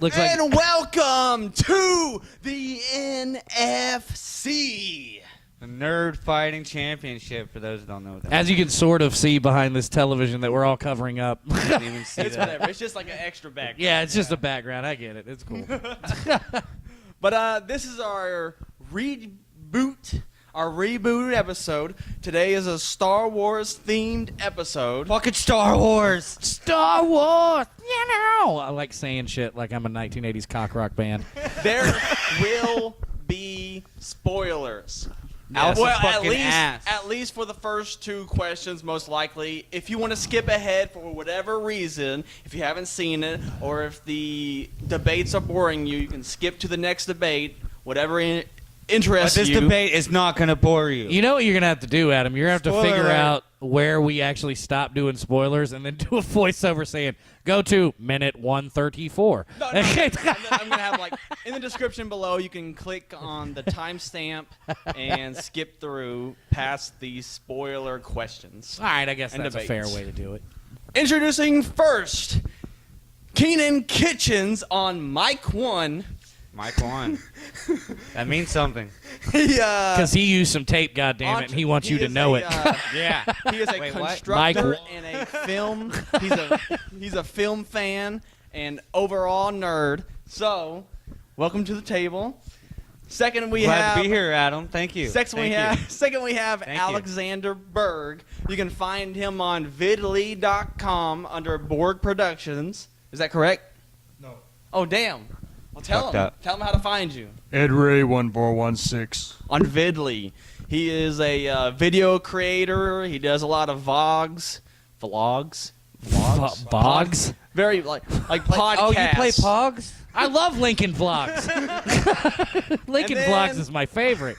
Looks like. And welcome to the NFC. The Nerd Fighting Championship, for those who don't know what that As you can sort of see behind this television that we're all covering up. I didn't even see It's that. whatever. It's just like an extra background. Yeah, it's just a background. I get it. It's cool. But this is our rebooted episode. Today is a Star Wars themed episode. Fucking Star Wars! Star Wars, you know. I like saying shit like I'm a 1980s cock rock band. There will be spoilers. Out the Well, fucking ass. at least for the first two questions, most likely. If you want to skip ahead for whatever reason, if you haven't seen it, or if the debates are boring you, you can skip to the next debate. Whatever interests But this you. debate is not going to bore you. You know what you're going to have to do, Adam? You're going to have to Spoiler figure alert. out where we actually stop doing spoilers and then do a voiceover saying, go to minute 134. No, and then I'm going to have, like, in the description below, you can click on the timestamp and skip through past the spoiler questions. All right, I guess And that's a fair debates. way to do it. Introducing first, Keenan Kitchens on mic 1. Mike won. That means something. Because he used some tape, goddammit, and he wants you to know it. Yeah. He is a Wait, what? constructor and a film. He's a film fan and overall nerd. So, welcome to the table. Second, we Glad have to be here, Adam. Thank you. Second, we have Thank you. Alexander Berg. You can find him on vidly.com under Borg Productions. Is that correct? No. Oh, damn. Well, tell Fucked him. up. Tell him how to find you. EdRay1416. On Vidly. He is a video creator. He does a lot of vlogs. Bogs? Very like podcasts. Oh, you play Pogs? I love Lincoln Vlogs. Lincoln And then- Vlogs is my favorite.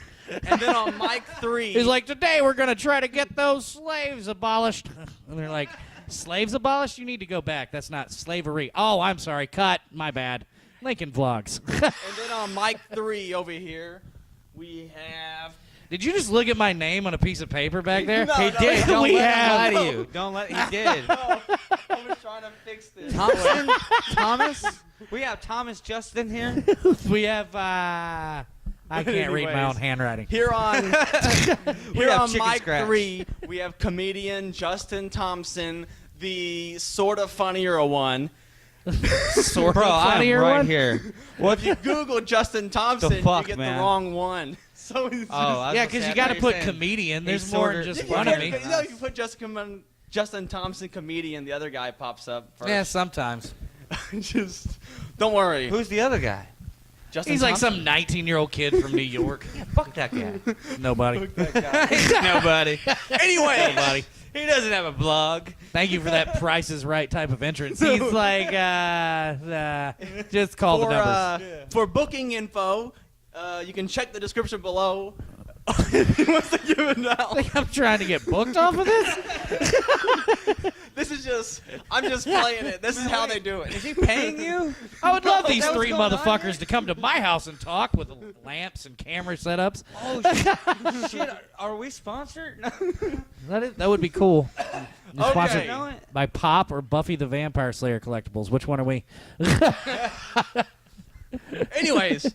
And then on mic 3, He's like, today we're going to try to get those slaves abolished. And they're like, slaves abolished? You need to go back. That's not slavery. Oh, I'm sorry. Cut. My bad. Lincoln Vlogs. and then on mic 3 over here, we have. Did you just look at my name on a piece of paper back there? No, He no, did. Don't We let have- him lie to you. Don't let. He did. I was trying to fix this. Thompson? Thomas? We have Thomas Justin here. We have, I can't read my Anyways. own handwriting. Here on We have on chicken mic scratch. 3, we have comedian Justin Thompson, the sort of funnier one. Sort Bro, of I'm funnier right one? here. Well, if you Google Justin Thompson, fuck, you get man? the wrong one. So it's Yeah, because you got to put comedian. There's more than just you funny. if you put Justin Thompson comedian, the other guy pops up first. Yeah, sometimes. Just don't worry. Who's the other guy? Justin He's like Thompson? some 19-year-old kid from New York. Fuck that guy. Nobody. Nobody. Anyway, Nobody. He doesn't have a blog. Thank you for that Price is Right type of entrance. He's like, just call the numbers. For booking info, you can check the description below. If he wants to give it I out. think I'm trying to get booked off of this? I'm just playing it. This is how they do Is it. he paying you? I would love Is these that what's three going on motherfuckers to come to my house and talk with lamps and camera setups. Oh, shit. Are we sponsored? That would be cool. You're sponsored Okay. by Pop or Buffy the Vampire Slayer collectibles. Which one are we? Anyways,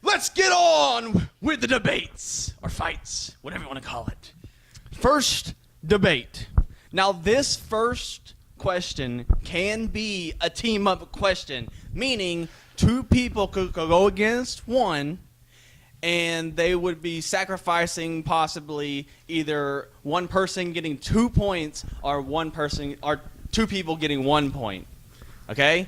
let's get on with the debates or fights, whatever you want to call it. First debate. Now, this first question can be a team-up question, meaning two people could go against one, and they would be sacrificing possibly either one person getting 2 points or two people getting 1 point. Okay?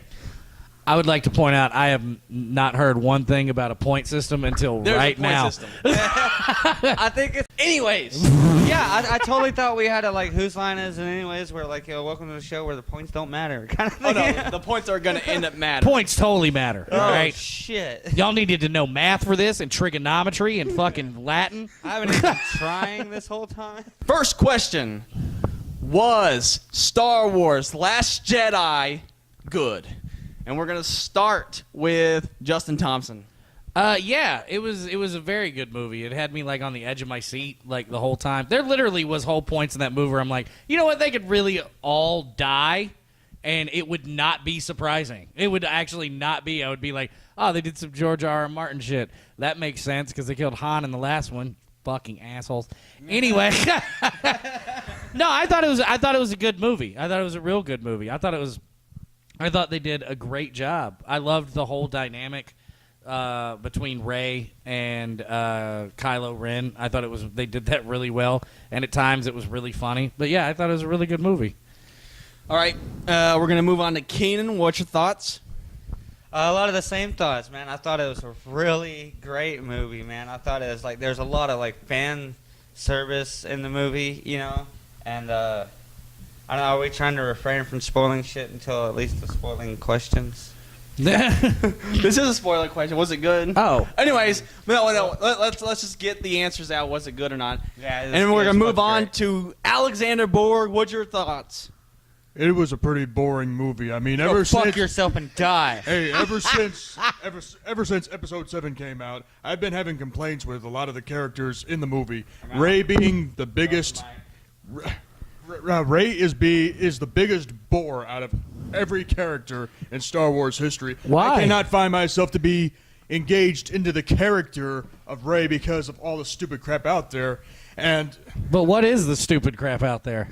I would like to point out I have not heard one thing about a point system until There's right a point now. system. I think it's... Anyways. Yeah, I totally thought we had a, like, whose line is it anyways, where, like, welcome to the show where the points don't matter kind of Oh, thing. no, the points are going to end up mattering. Points totally matter. Oh, all right? shit. Y'all needed to know math for this and trigonometry and fucking Latin. I haven't even been trying this whole time. First question. Was Star Wars Last Jedi good? And we're going to start with Justin Thompson. Yeah, it was a very good movie. It had me like on the edge of my seat like the whole time. There literally was whole points in that movie where I'm like, you know what, they could really all die and it would not be surprising. It would actually not be. I would be like, oh, they did some George R. R. Martin shit. That makes sense because they killed Han in the last one. Fucking assholes. Anyway, no, I thought it was a good movie. I thought it was a real good movie. I thought they did a great job. I loved the whole dynamic between Rey and Kylo Ren. I thought they did that really well, and at times it was really funny. But yeah, I thought it was a really good movie. All right, we're gonna move on to Keenan. What's your thoughts? A lot of the same thoughts, man. I thought it was a really great movie, man. I thought it was like there's a lot of like fan service in the movie, you know, and I don't know. Are we trying to refrain from spoiling shit until at least the spoiling questions? This is a spoiler question. Was it good? Oh. Anyways, no. Let's just get the answers out. Was it good or not? Yeah. And we're gonna move on to Alexander Borg. What's your thoughts? It was a pretty boring movie. I mean, Go ever fuck since yourself and die. hey, ever since Episode 7 came out, I've been having complaints with a lot of the characters in the movie. Rey being the biggest. Rey is the biggest bore out of every character in Star Wars history. Why? I cannot find myself to be engaged into the character of Rey because of all the stupid crap out there. And But what is the stupid crap out there?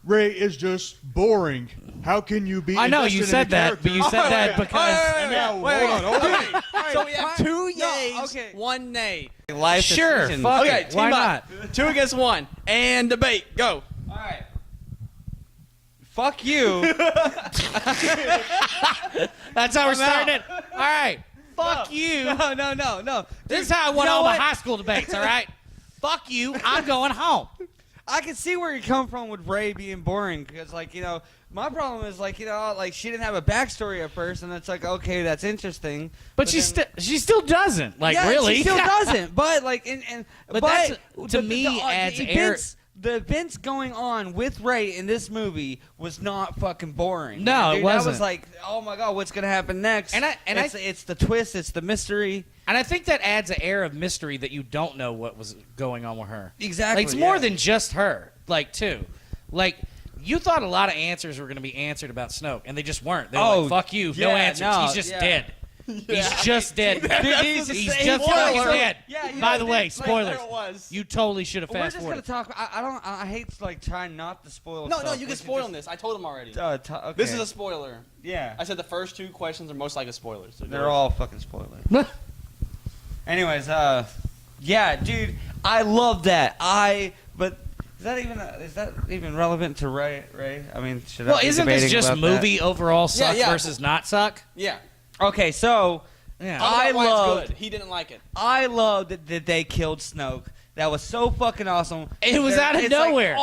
Rey is just boring. How can you be? I know you invested in said a that, character? but you said that because And now, hold on. So we have two No, yays, okay. one nay. Life sure, decisions. fuck Okay, it. team Why up. not? 2 against 1. And debate. Go. All right. Fuck you. That's how we're starting it. All right. Fuck you. No. This is how I won all my high school debates, all right? Fuck you. I'm going home. I can see where you come from with Rey being boring because, like, you know, my problem is, like, you know, like she didn't have a backstory at first, and it's like, okay, that's interesting. But she still doesn't. Like, yeah, really? she still doesn't. But like, But that's- to me, adds air. The events going on with Rey in this movie was not fucking boring. No, Dude, it That wasn't. was like, oh my god, what's gonna happen next? It's the twist, it's the mystery. And I think that adds an air of mystery that you don't know what was going on with her. Exactly. Like, it's more yeah. than just her, like, too. Like, you thought a lot of answers were going to be answered about Snoke, and they just weren't. They were like, fuck you, no yeah, answers. no, He's just yeah. dead. He's just dead. He's He's just just spoiler. fucking dead. Yeah, you By know, the way, dude, like, spoilers. there it was. You totally should have We're fast just gonna forwarded. talk. I hate like trying not to spoil. No, stuff. you We can should spoil just- this. I told him already. Okay. This is a spoiler. yeah. I said the first 2 questions are most likely spoilers. So They're all fucking spoilers. Anyways, yeah, dude, I love that. But is that even relevant to Rey? I mean, should I Well, be isn't this debating just about movie overall suck yeah. versus not suck? Yeah. that? Okay, so Yeah. Talk about why loved- it's good. He didn't like it. I love that they killed Snoke. That was so fucking awesome. It was out of It's like, nowhere.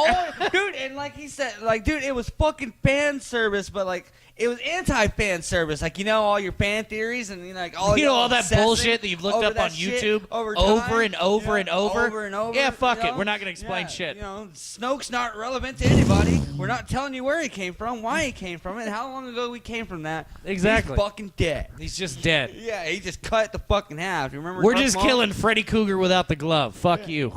dude, and like he said, like, dude, it was fucking fan service, but like, it was anti-fan service. Like, you know, all your fan theories and, you know, like, all You know, y'all all that obsessing bullshit that you've looked over up that on shit YouTube over over time, and over you know, and over? over and over. Yeah, fuck you it. know? We're not gonna explain Yeah, shit. You know, Snoke's not relevant to anybody. We're not telling you where he came from, why he came from, and how long ago we came from that. Exactly. He's fucking dead. He's just dead. Yeah, he just cut the fucking half. You remember? We're Darth just Maul? killing Freddy Cougar without the glove. Fuck you.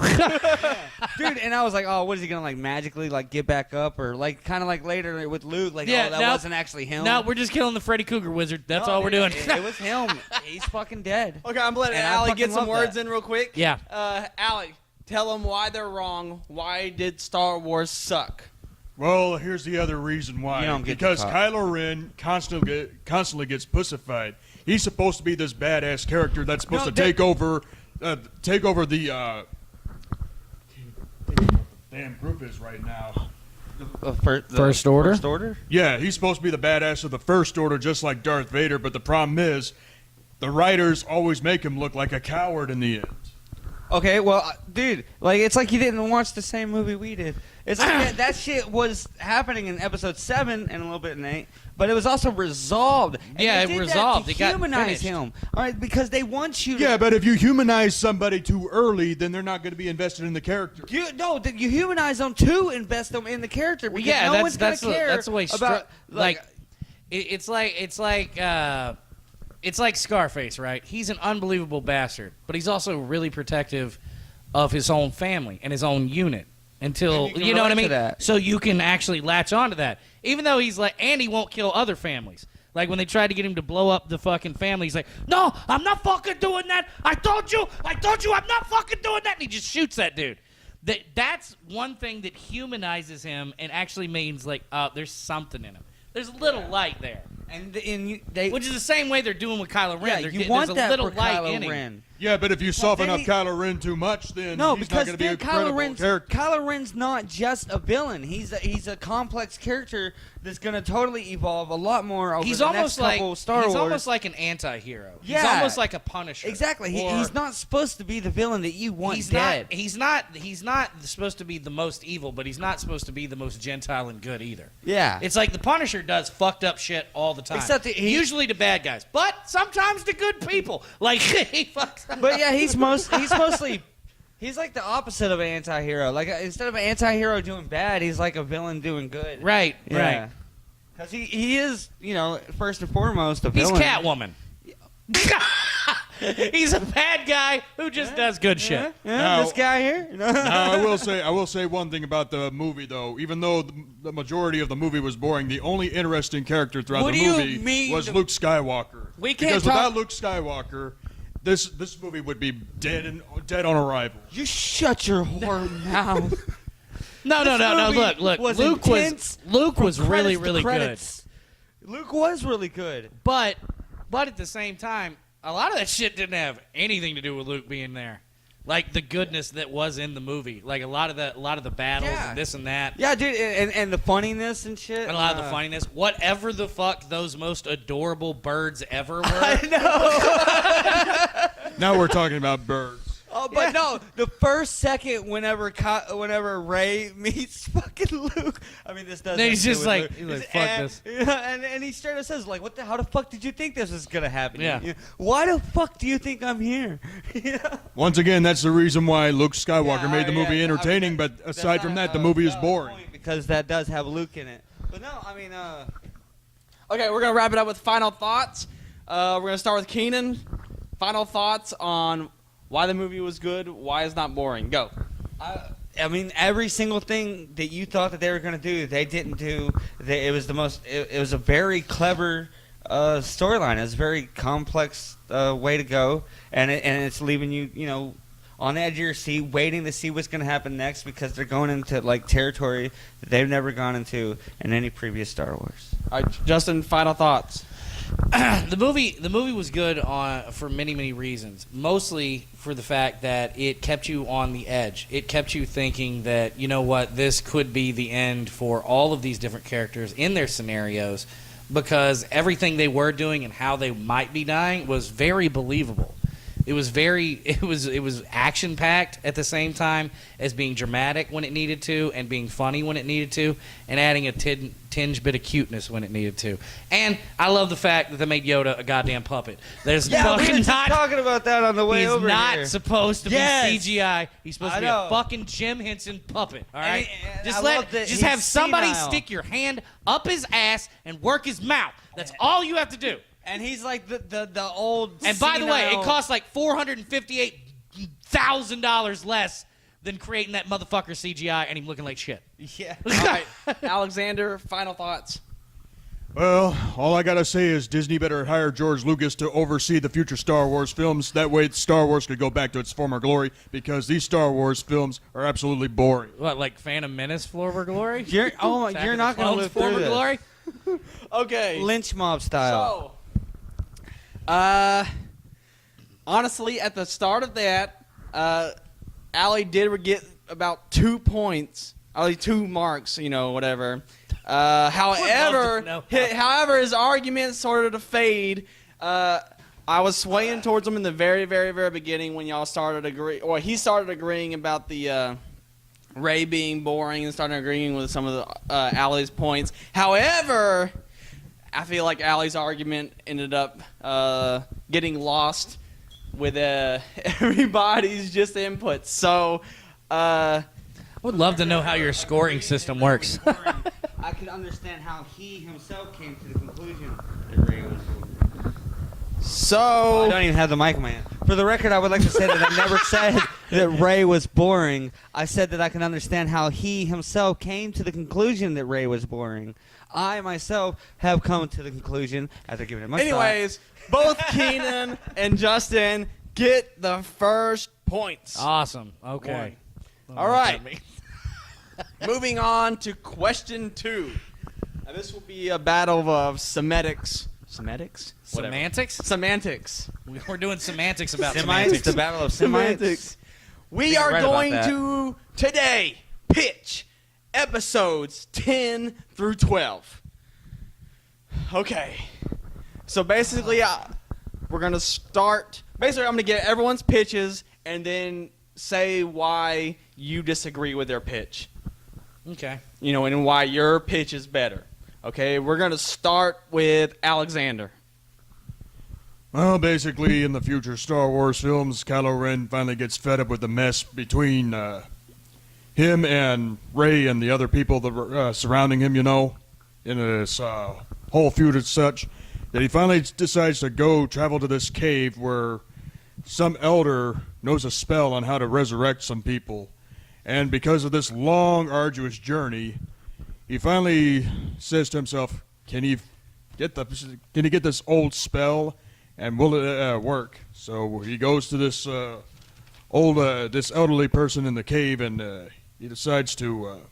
Dude, and I was like, oh, what is he gonna like magically like get back up, or like kind of like later with Luke, like, Yeah, oh, that no. wasn't actually him. No, we're just killing the Freddy Cougar wizard. That's No, all we're dude, doing. It was him. He's fucking dead. Okay, I'm letting And I Allie fucking get some love words that. in real quick. Yeah. Allie, tell them why they're wrong. Why did Star Wars suck? Well, here's the other reason why. You don't get because to talk. Kylo Ren constantly gets pussified. He's supposed to be this badass character that's supposed No, to take over the. Damn group is right now. First Order? First Order. Yeah, he's supposed to be the badass of the First Order, just like Darth Vader. But the problem is, the writers always make him look like a coward in the end. Okay, well, dude, like it's like you didn't watch the same movie we did. It's like that shit was happening in Episode 7 and a little bit in 8, but it was also resolved. And Yeah, they it did resolved. That It to got humanize finished. him, all right, because they want you. Yeah, to, but if you humanize somebody too early, then they're not going to be invested in the character. you humanize them to invest them in the character. Because yeah, no that's one's gonna that's care that's the way. about It's like Scarface, right? He's an unbelievable bastard, but he's also really protective of his own family and his own unit. until And you can you know what I relate mean. to that. So you can actually latch onto that, even though he's like, and he won't kill other families. Like when they tried to get him to blow up the fucking family, he's like, "No, I'm not fucking doing that. I told you, I'm not fucking doing that." And he just shoots that dude. That's one thing that humanizes him and actually means like, there's something in him. There's a little light there. Which is the same way they're doing with Kylo Ren. Yeah, you want there's a that little for light Kylo in him. Ren. Yeah, but if you soften then up Kylo Ren too much, then No, he's because not going to be a then credible character. Kylo Ren's not just a villain. He's a complex character that's going to totally evolve a lot more over He's the almost next couple like of Star Wars. he's almost like an anti-hero. He's Yeah. almost like a Punisher. Exactly. Or- He's not supposed to be the villain that you want He's dead. not. He's not supposed to be the most evil, but he's not supposed to be the most gentile and good either. Yeah. It's like the Punisher does fucked up shit all the time. Except that he- usually to bad guys, but sometimes to good people. Like he fucks up. But yeah, he's mostly he's like the opposite of an anti-hero. Like instead of an anti-hero doing bad, he's like a villain doing good. Right. Yeah. Right. Because he is, first and foremost a He's villain. Catwoman. He's a bad guy who just does good shit. Yeah, Now- this guy here. Now, I will say one thing about the movie, though. Even though the majority of the movie was boring, the only interesting character throughout What the do you movie mean was the- Luke Skywalker. We can't because talk- without Luke Skywalker, this movie would be dead on arrival. You shut your whore mouth. No. movie Look. was Luke intense was really, Credits to really good. credits. Luke was really good. But at the same time, a lot of that shit didn't have anything to do with Luke being there. Like the goodness that was in the movie, like a lot of the battles Yeah. and this and that, Yeah, dude, and the funniness and shit. and a lot of the funniness. Whatever the fuck those most adorable birds ever were. I know. Now we're talking about birds. Oh, but no, the first second whenever Ray meets fucking Luke, I mean this doesn't. Then he's have to just do with like- Luke. he's like, It's- "Fuck and, this." and he straight up says like, "What the? How the fuck did you think this was gonna happen? Yeah. Why the fuck do you think I'm here?" You know? Once again, that's the reason why Luke Skywalker Yeah, made the movie yeah, entertaining. I mean, but aside from that, the movie is boring. because that does have Luke in it. But no, I mean, Okay, we're gonna wrap it up with final thoughts. We're gonna start with Keenan. Final thoughts on why the movie was good, why it's not boring. Go. I mean, every single thing that you thought that they were going to do, they didn't do. It was the most. It was a very clever storyline. It's a very complex way to go, and it's leaving you, on the edge of your seat, waiting to see what's going to happen next because they're going into like territory that they've never gone into in any previous Star Wars. All right, Justin, final thoughts. The movie was good for many reasons. Mostly for the fact that it kept you on the edge. It kept you thinking that, you know what, this could be the end for all of these different characters in their scenarios, because everything they were doing and how they might be dying was very believable. It was action packed at the same time as being dramatic when it needed to and being funny when it needed to and adding a tinge bit of cuteness when it needed to. And I love the fact that they made Yoda a goddamn puppet. There's Yeah, we were fucking just not talking about that on the way he's over not here. supposed to Yes. be CGI. He's supposed I to be know. a fucking Jim Henson puppet. All right, And just I let love that just he's have somebody senile. stick your hand up his ass and work his mouth. That's all you have to do. And he's like the old. And by the way, it senile- costs like $458,000 less than creating that motherfucker CGI and him looking like shit. Yeah. All right, Alexander, final thoughts. Well, all I gotta say is Disney better hire George Lucas to oversee the future Star Wars films. That way, Star Wars could go back to its former glory. Because these Star Wars films are absolutely boring. What, like Phantom Menace, Former Glory? You're Attack not of going the to Clones, live through Former this. Glory? Okay. Lynch mob style. So, honestly, at the start of that, Allie did get about 2 points, at least 2 marks, whatever. However, love to know. however, his argument started to fade. I was swaying towards him in the very, very, very beginning when y'all started he started agreeing about the Ray being boring and started agreeing with some of the Allie's points. However, I feel like Allie's argument ended up getting lost with everybody's just input. So, I would love to know how your scoring system works. I could understand how he himself came to the conclusion that Ray was. I so don't even have the mic, man. For the record, I would like to say that I never said that Rey was boring. I said that I can understand how he himself came to the conclusion that Rey was boring. I myself have come to the conclusion after giving it much Anyways, both Keenan and Justin get the first points. Awesome. Okay. All right. Moving on to question 2. Now, this will be a battle of semantics. Semantics? Whatever. Semantics? Semantics. We're doing semantics about Semites, semantics. the battle of Semites. We You're are right about going that. to today pitch episodes 10 through 12. Okay. So basically, we're going to start. Basically, I'm going to get everyone's pitches and then say why you disagree with their pitch. Okay. You know, and why your pitch is better. Okay, we're going to start with Alexander. Well, basically, in the future Star Wars films, Kylo Ren finally gets fed up with the mess between him and Rey and the other people that were surrounding him, you know, in this whole feud and such, that he finally decides to travel to this cave where some elder knows a spell on how to resurrect some people. And because of this long, arduous journey, he finally says to himself, can he get this old spell, and will it work? So he goes to this this elderly person in the cave, and he decides to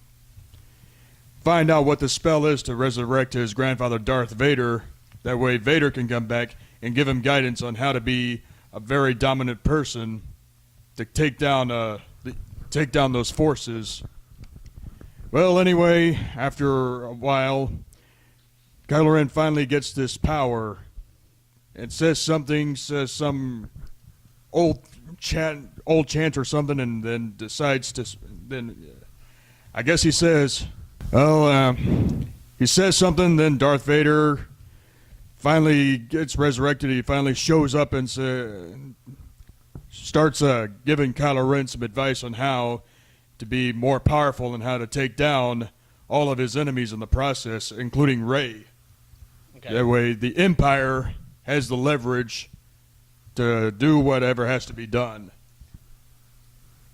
find out what the spell is to resurrect his grandfather Darth Vader. That way Vader can come back and give him guidance on how to be a very dominant person to take down those forces. Well, anyway, after a while, Kylo Ren finally gets this power and says some old chant or something, and then decides to. I guess he says, he says something. Then Darth Vader finally gets resurrected. He finally shows up and starts giving Kylo Ren some advice on how to be more powerful and how to take down all of his enemies in the process, including Rey. Okay. That way, the Empire has the leverage to do whatever has to be done.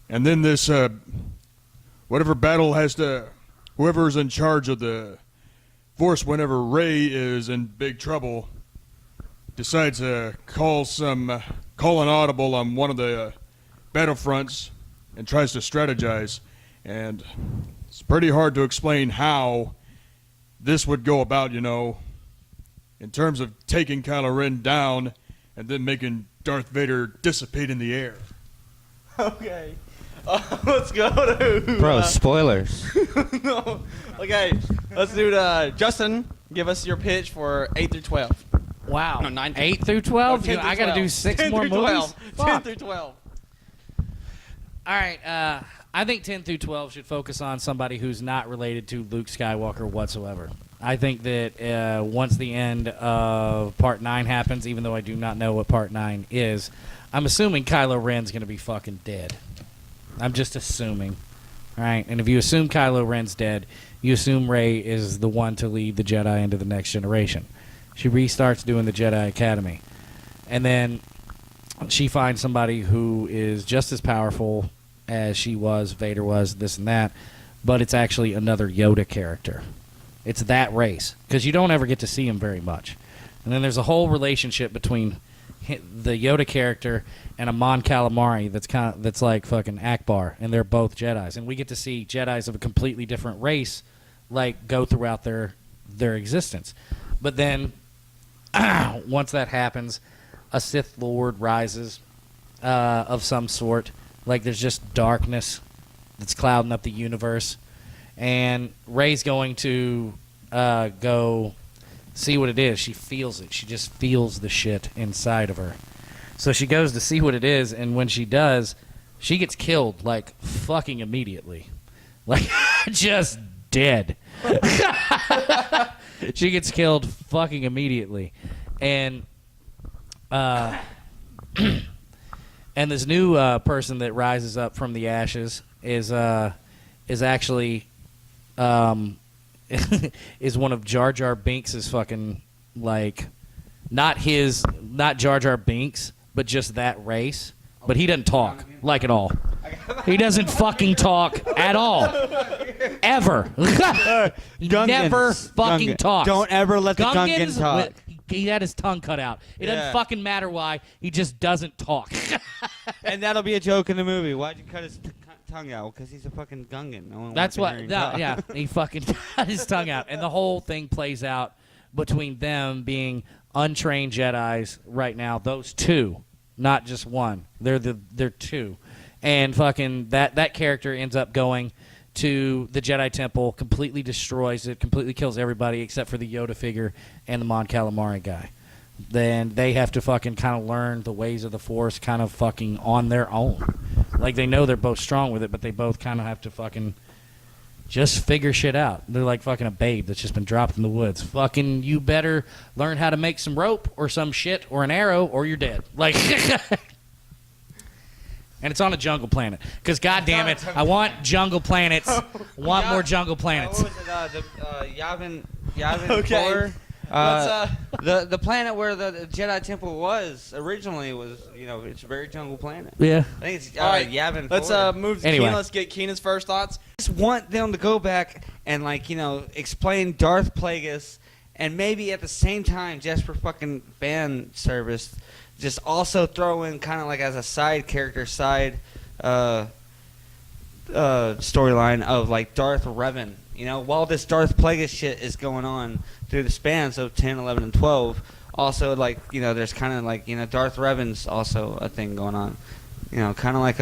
And then this, whatever battle whoever's in charge of the Force whenever Rey is in big trouble, decides to call an audible on one of the battlefronts and tries to strategize. And it's pretty hard to explain how this would go about, you know, in terms of taking Kylo Ren down and then making Darth Vader dissipate in the air. Okay. Let's go to... Bro, spoilers. No. Okay, let's do Justin, give us your pitch for 8 through 12. Wow. No, 9 through 8 through 12? 10 through I got to 12. do 6 10 more through movies? 12. 10 Fuck. through 12. All right, I think 10 through 12 should focus on somebody who's not related to Luke Skywalker whatsoever. I think that once the end of Part 9 happens, even though I do not know what Part 9 is, I'm assuming Kylo Ren's going to be fucking dead. I'm just assuming. All right, and if you assume Kylo Ren's dead, you assume Rey is the one to lead the Jedi into the next generation. She restarts doing the Jedi Academy. And then she finds somebody who is just as powerful as she was, Vader was, this and that, but it's actually another Yoda character. It's that race, because you don't ever get to see him very much. And then there's a whole relationship between the Yoda character and a Mon Calamari that's like fucking Akbar, and they're both Jedis. And we get to see Jedis of a completely different race like go throughout their existence. But then once that happens, a Sith Lord rises of some sort. Like there's just darkness that's clouding up the universe. And Rey's going to go see what it is. She feels it. She just feels the shit inside of her. So she goes to see what it is, and when she does, she gets killed, like, fucking immediately. Like, just dead. She gets killed fucking immediately. And and this new person that rises up from the ashes is actually is one of Jar Jar Binks' fucking, like, not Jar Jar Binks, but just that race. But he doesn't talk, like, at all. He doesn't fucking talk at all. Ever. Never fucking Gungan. talks. Don't ever let the Gungan Gungans, talk. he had his tongue cut out. It doesn't fucking matter why. He just doesn't talk. And that'll be a joke in the movie. Why'd you cut his tongue out? Because he's a fucking Gungan. No one That's wants what. to hear him talk. Yeah, he fucking cut his tongue out, and the whole thing plays out between them being untrained Jedis right now. Those two, not just one. They're two, and fucking that character ends up going to the Jedi Temple, completely destroys it, completely kills everybody except for the Yoda figure and the Mon Calamari guy. Then they have to fucking kind of learn the ways of the Force kind of fucking on their own. Like, they know they're both strong with it, but they both kind of have to fucking just figure shit out. They're like fucking a babe that's just been dropped in the woods. Fucking, you better learn how to make some rope or some shit or an arrow or you're dead. Like... And it's on a jungle planet. Because, goddamn it, I want jungle planets. I want more jungle planets. What was it? Yavin Okay. 4. The planet where the Jedi Temple was originally was, it's a very jungle planet. Yeah. I think it's All right, Yavin 4. let's move to Anyway. Keenan. Let's get Keenan's first thoughts. I just want them to go back and, explain Darth Plagueis, and maybe at the same time, just for fucking fan service, just also throw in kind of like as a side character, storyline of like Darth Revan. While this Darth Plagueis shit is going on through the spans of 10, 11, and 12, also there's kind of Darth Revan's also a thing going on. Kind of like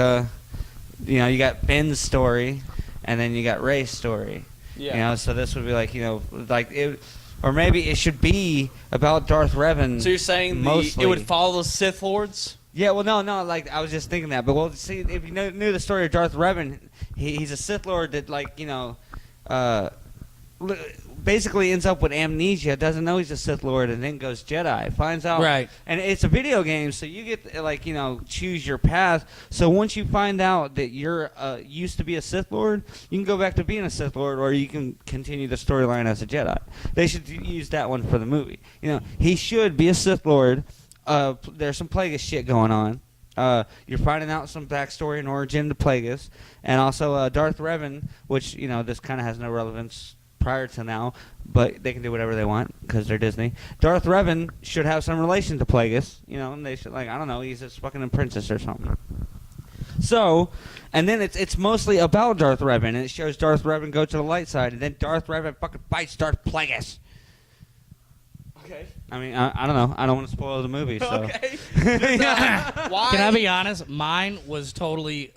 you got Ben's story, and then you got Rey's story. Yeah. So this would be it. Or maybe it should be about Darth Revan. So you're saying mostly. it would follow the Sith Lords? Yeah, well, no, I was just thinking that. But, see, if you knew the story of Darth Revan, he's a Sith Lord that, basically ends up with amnesia, doesn't know he's a Sith Lord, and then goes Jedi. Finds out. Right. And it's a video game, so you get to, choose your path. So once you find out that you're used to be a Sith Lord, you can go back to being a Sith Lord, or you can continue the storyline as a Jedi. They should use that one for the movie. He should be a Sith Lord. There's some Plagueis shit going on. You're finding out some backstory and origin to Plagueis, and also Darth Revan, which this kind of has no relevance prior to now, but they can do whatever they want because they're Disney. Darth Revan should have some relation to Plagueis, and they should I don't know, he's a fucking apprentice or something. So, and then it's mostly about Darth Revan, and it shows Darth Revan go to the light side, and then Darth Revan fucking fights Darth Plagueis. Okay. I mean, I don't know. I don't want to spoil the movie, so. Okay. Why? Can I be honest? Mine was totally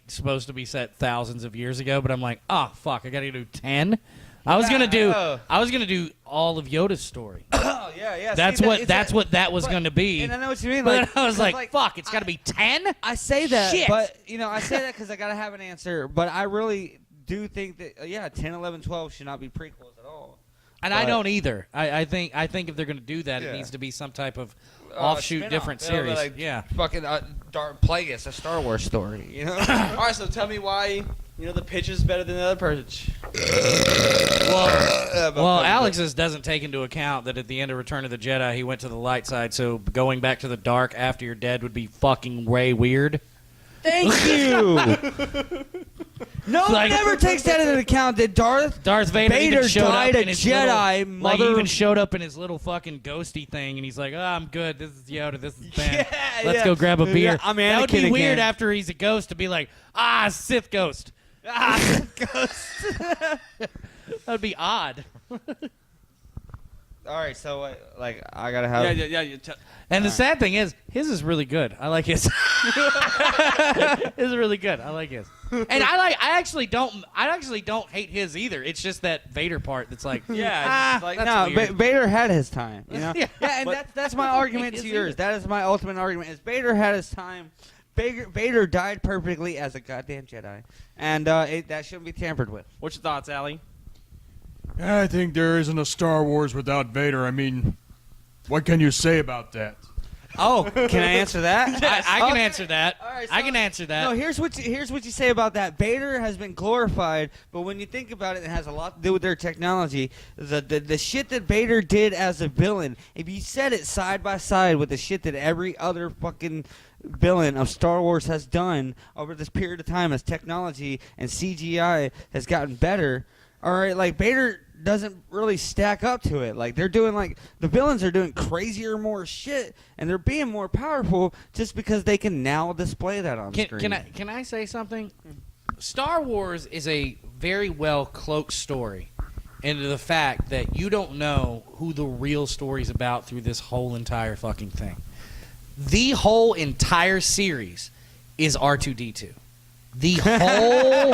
supposed to be set thousands of years ago, but I'm like, oh fuck, I gotta do 10. I was gonna do all of Yoda's story. Oh yeah. That's See, what that was gonna be. And I know what you mean. But I was like, fuck, it's gotta be 10. I say that, Shit. but I say that because I gotta have an answer. But I really do think that 10, 11, 12 should not be prequels at all. And I don't either. I think if they're gonna do that, it needs to be some type of offshoot, spin-off. different It'll be series. Yeah. Fucking Darth Plagueis, a Star Wars story. All right, so tell me why the pitch is better than the other pitch. Well, Alex's doesn't take into account that at the end of Return of the Jedi, he went to the light side, so going back to the dark after you're dead would be fucking way weird. Thank you. No one ever takes that into account that Darth Vader even showed died up a in his Jedi. little, he even showed up in his little fucking ghosty thing, and he's like, "Oh, I'm good. This is Yoda. This is Ben. Let's go grab a beer." Yeah, I'm that would be Anakin weird again. after he's a ghost to be like, Sith ghost. Ghost. That would be odd. All right, so I gotta have. Yeah. And the sad thing is, his is really good. I like his. His is really good. I like his. And I actually don't hate his either. It's just that Vader part that's like, Yeah, that's no, weird. Vader had his time. Yeah, and But that's my argument to his yours. either. That is my ultimate argument. Is Vader had his time. Vader died perfectly as a goddamn Jedi, and that shouldn't be tampered with. What's your thoughts, Allie? I think there isn't a Star Wars without Vader. I mean, what can you say about that? Oh, can I answer that? I can answer that. All right, I so- can answer that. No, here's what you say about that. Vader has been glorified, but when you think about it, it has a lot to do with their technology. The shit that Vader did as a villain, if you set it side by side with the shit that every other fucking villain of Star Wars has done over this period of time as technology and CGI has gotten better, all right, like Vader doesn't really stack up to it. Like they're doing the villains are doing crazier, more shit, and they're being more powerful just because they can now display that on screen. Can I say something? Star Wars is a very well cloaked story into the fact that you don't know who the real story's about through this whole entire fucking thing. The whole entire series is R2-D2. The whole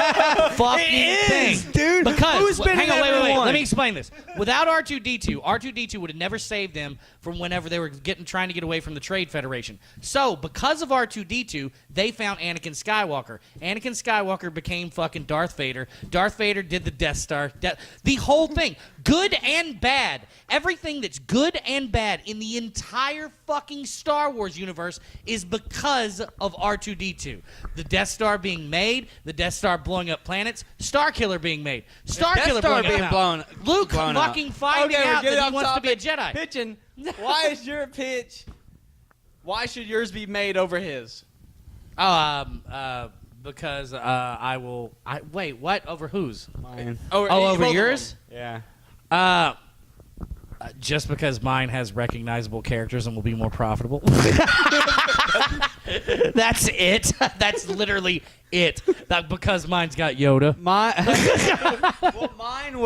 fucking thing, dude. Because Who's been hang in on, wait. everyone? Let me explain this. Without R2-D2, R2-D2 would have never saved them from whenever they were trying to get away from the Trade Federation. So, because of R2-D2, they found Anakin Skywalker. Anakin Skywalker became fucking Darth Vader. Darth Vader did the Death Star. The whole thing, good and bad. Everything that's good and bad in the entire fucking Star Wars universe is because of R2-D2. The Death Star being made, the Death Star blowing up planets, Starkiller being made, Starkiller Star blowing being up, blown- Luke blown up. fucking finding Okay, we're out getting that he off wants to be a topic. Jedi. Pitching. Why is your pitch? Why should yours be made over his? Because wait, what? Over whose? Mine. Oh, both over of yours? Yeah. Just because mine has recognizable characters and will be more profitable. That's it. That's literally it. Because mine's got Yoda. Well, mine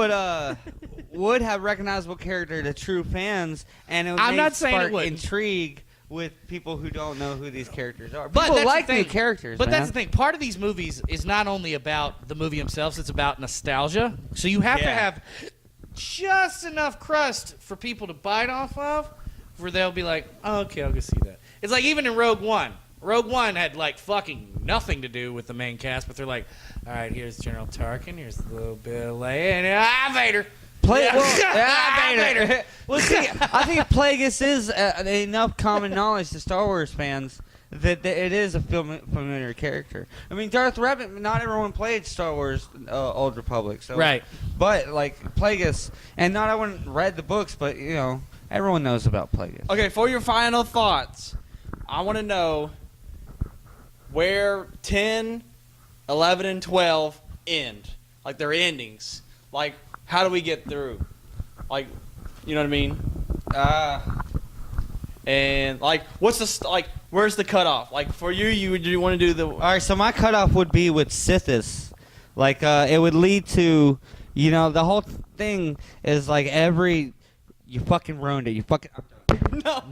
would have recognizable character to true fans, and it would I'm not saying it spark wouldn't. intrigue with people who don't know who these characters are. But People that's like the thing. new characters, But man. that's the thing. Part of these movies is not only about the movie themselves; it's about nostalgia. So you have to Yeah. have just enough crust for people to bite off of, where they'll be like, oh, "Okay, I'll go see that." It's like even in Rogue One. Rogue One had like fucking nothing to do with the main cast, but they're like, "All right, here's General Tarkin, here's a little bit of Leia, and Vader." Vader. Well, see, I think Plagueis is enough common knowledge to Star Wars fans that it is a familiar character. I mean, Darth Revan. Not everyone played Star Wars Old Republic, so Right. But like Plagueis, and not everyone read the books, but you know, everyone knows about Plagueis. Okay, for your final thoughts, I want to know where 10, 11, and 12 end. Like their endings. Like, how do we get through? Like, you know what I mean? And like, what's the where's the cutoff? Like for you want to do the? All right, so my cutoff would be with Sithis. Like, it would lead to, you know, the whole thing is like you fucking ruined it. You fucking. No.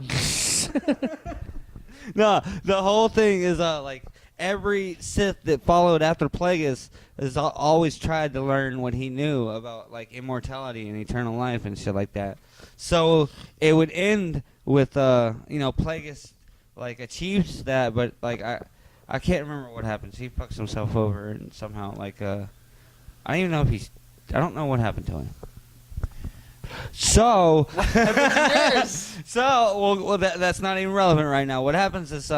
No, the whole thing is like every Sith that followed after Plagueis has always tried to learn what he knew about like immortality and eternal life and shit like that. So it would end with you know, Plagueis like achieves that, but like I can't remember what happens. He fucks himself over and somehow like I don't even know if I don't know what happened to him. So, that's not even relevant right now. What happens is,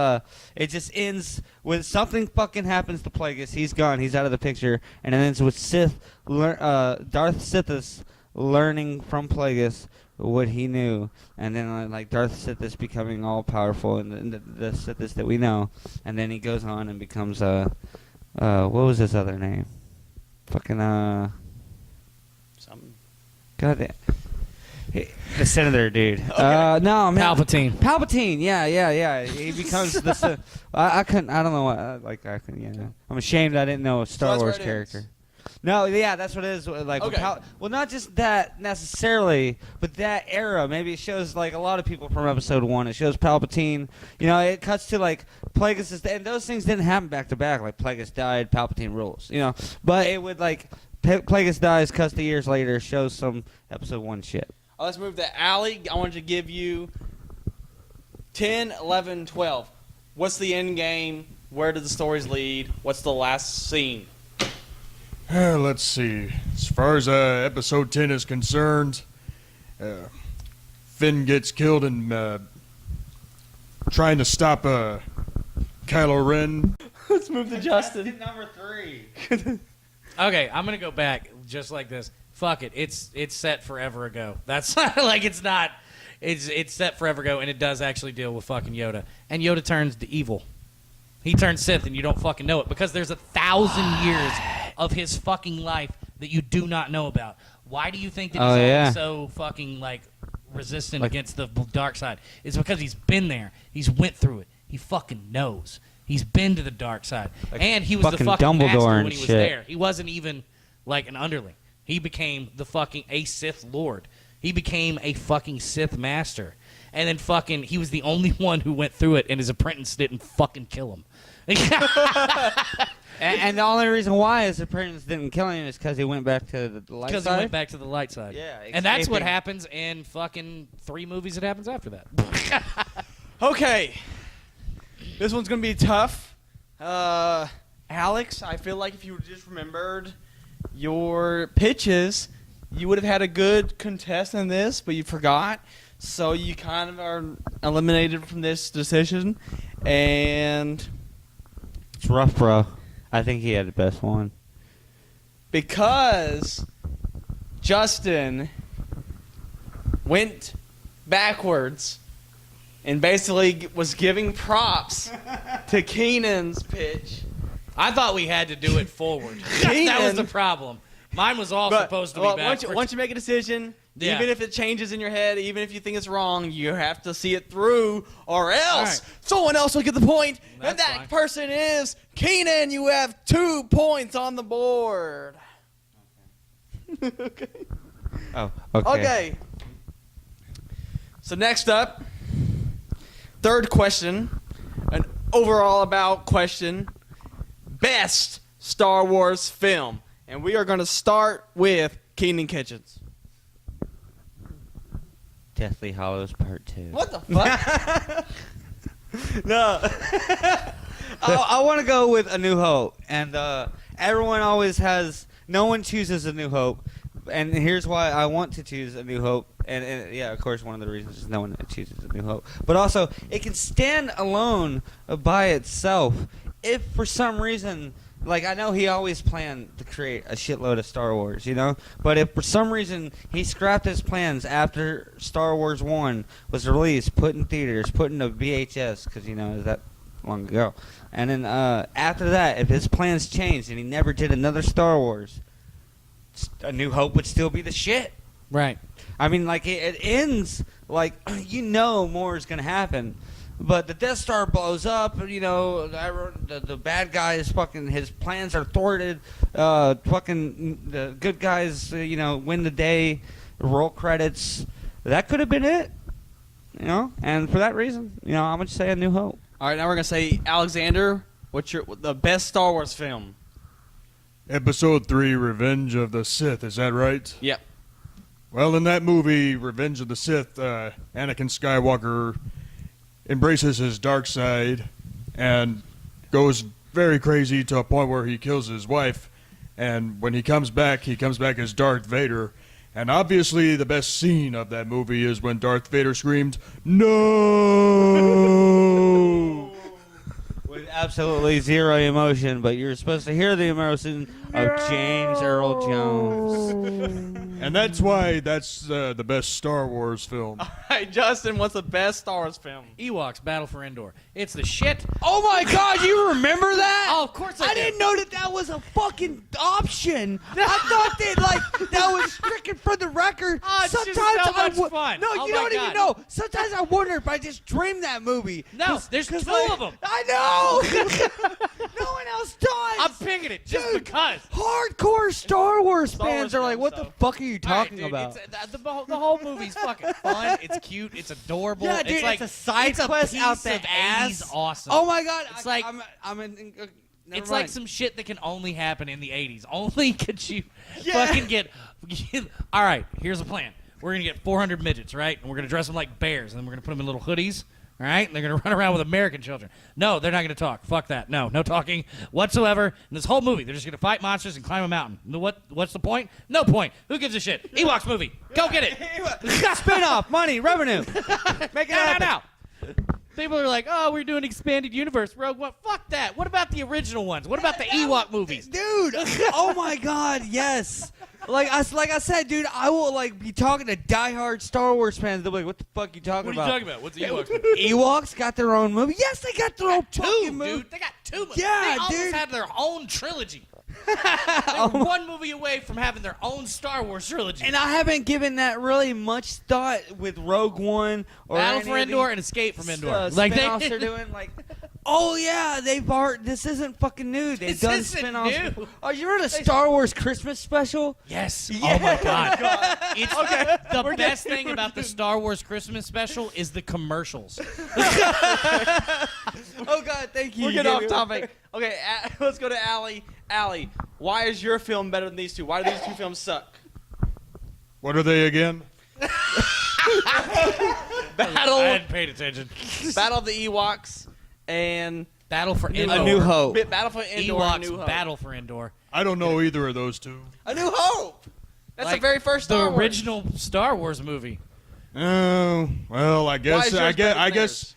it just ends with something fucking happens to Plagueis. He's gone. He's out of the picture, and it ends with Darth Sithis learning from Plagueis what he knew, and then like Darth Sithis becoming all powerful and the Sithis that we know, and then he goes on and becomes what was his other name? Fucking Something. God damn. The senator dude. Okay. No, man. Palpatine. Yeah. He becomes the. I couldn't. I don't know what. I couldn't. Yeah. I'm ashamed I didn't know a Star that's Wars where it ends. character. No, yeah, that's what it is. Like, Okay. well, not just that necessarily, but that era. Maybe it shows like a lot of people from Episode 1. It shows Palpatine. You know, it cuts to like Plagueis, and those things didn't happen back to back. Like Plagueis died, Palpatine rules. You know, but it would like Plagueis dies, cuts to years later, shows some Episode 1 shit. Let's move to Allie. I wanted to give you 10, 11, 12. What's the end game? Where do the stories lead? What's the last scene? Let's see. As far as episode 10 is concerned, Finn gets killed in trying to stop Kylo Ren. Let's move to Justin. Number 3. Okay, I'm gonna go back just like this. Fuck it. It's set forever ago. That's like it's not. It's set forever ago, and it does actually deal with fucking Yoda. And Yoda turns to evil. He turns Sith, and you don't fucking know it because there's 1,000 years of his fucking life that you do not know about. Why do you think that he's always so fucking like resistant against the dark side? It's because he's been there. He's went through it. He fucking knows. He's been to the dark side, and he was the fucking Dumbledore master and when he was shit. there. He wasn't even like an underling. He became a Sith Lord. He became a fucking Sith master. And then fucking, he was the only one who went through it, and his apprentice didn't fucking kill him. And the only reason why his apprentice didn't kill him is because he went back to the light side. Because he went back to the light side. Yeah, and that's what escaping. happens in fucking 3 movies that happens after that. Okay. This one's going to be tough. Alex, I feel like if you just remembered your pitches, you would have had a good contest in this, but you forgot. So you kind of are eliminated from this decision. And It's rough, bro. I think he had the best one. because Justin went backwards and basically was giving props to Keenan's pitch. I thought we had to do it forward. that was Keenan- the problem. Mine was all But, supposed to be well, backwards. once you make a decision, Yeah. even if it changes in your head, even if you think it's wrong, you have to see it through, or else right. someone else will get the point. And That's that fine. person is Keenan. You have 2 points on the board. Okay. Oh, okay. Okay. So next up, third question, an overall about question, best Star Wars film. And we are going to start with Keenan Kitchens. Deathly Hallows Part 2. What the fuck? No. I want to go with A New Hope. And everyone always has... No one chooses A New Hope. And here's why I want to choose A New Hope. And yeah, of course, one of the reasons is no one chooses A New Hope. But also, it can stand alone by itself. If for some reason... Like, I know he always planned to create a shitload of Star Wars, you know? But if for some reason he scrapped his plans after Star Wars 1 was released, put in theaters, put in a VHS, because, you know, it was that long ago. And then after that, if his plans changed and he never did another Star Wars, A New Hope would still be the shit. right. I mean, like, it ends, like, you know more is going to happen. But the Death Star blows up, you know, the bad guys fucking, his plans are thwarted, fucking, the good guys, you know, win the day, roll credits. That could have been it, you know? And for that reason, you know, I'm going to say A New Hope. All right, now we're going to say, Alexander, what's the best Star Wars film? Episode 3, Revenge of the Sith, is that right? Yep. Well, in that movie, Revenge of the Sith, Anakin Skywalker embraces his dark side and goes very crazy to a point where he kills his wife. And when he comes back as Darth Vader. And obviously the best scene of that movie is when Darth Vader screamed, "No!" With absolutely zero emotion, but you're supposed to hear the emotion of James Earl Jones. And that's why that's the best Star Wars film. All right, Justin, what's the best Star Wars film? Ewoks, Battle for Endor. It's the shit. Oh my God, you remember that? Oh, of course I do. didn't know that was a fucking option. I thought that was stricken from the record. Oh, it's just so much fun. No, Oh you my don't even God. know. Sometimes I wonder if I just dreamed that movie. No, there's 2 of them. I know. No one else does. I'm picking it just Dude, because. Hardcore Star Wars Star fans Wars are like, fans, what the so. fuck are you talking All right, about? dude, the whole movie's fucking fun. It's cute. It's adorable. Yeah, dude, it's like it's a side quest piece out the of ass. 80s awesome. Oh my God. It's like- I'm in never It's mind. like some shit that can only happen in the 80s. Only could you Yeah. fucking get... All right, here's a plan. We're going to get 400 midgets, right? And we're going to dress them like bears, and then we're going to put them in little hoodies, all right? And they're going to run around with American children. No, they're not going to talk. Fuck that. No talking whatsoever. In this whole movie, they're just going to fight monsters and climb a mountain. What's the point? No point. Who gives a shit? Ewoks movie. Go get it. Spin-off, money, revenue. Make it happen. Now. People are like, oh, we're doing expanded universe. Rogue One. Fuck that. What about the original ones? What about the Ewok movies? Dude, oh my God, yes. Like I said, dude, I will like be talking to diehard Star Wars fans. They'll be like, "What the fuck you talking about?" What are you talking about? What's the Ewoks movie? Ewoks got their own movie. Yes, they got their own Two, fucking movie. dude. They got two movies. Yeah, they almost dude. had their own trilogy. They're one movie away from having their own Star Wars trilogy. And I haven't given that really much thought with Rogue One or Battle any for of Endor these, and Escape from Endor. like they they're doing like. Oh yeah, this isn't fucking new. They've done isn't spin-offs. new. Oh, you remember the Star Wars Christmas special? Yes. Yeah. Oh my God. It's the best thing about the Star Wars Christmas special is the commercials. Oh God, thank you. We're You getting gave off me- topic. Okay, let's go to Allie. Allie, why is your film better than these two? Why do these two films suck? What are they again? Battle, I hadn't paid attention. Battle of the Ewoks, and Battle for Endor. A New Hope. Battle for Endor. and New Ewoks Hope. Battle for Endor. I don't know either of those two. A New Hope. That's Like the very first the Star Wars. original Star Wars movie. Oh, well, I Why guess is yours better than guess.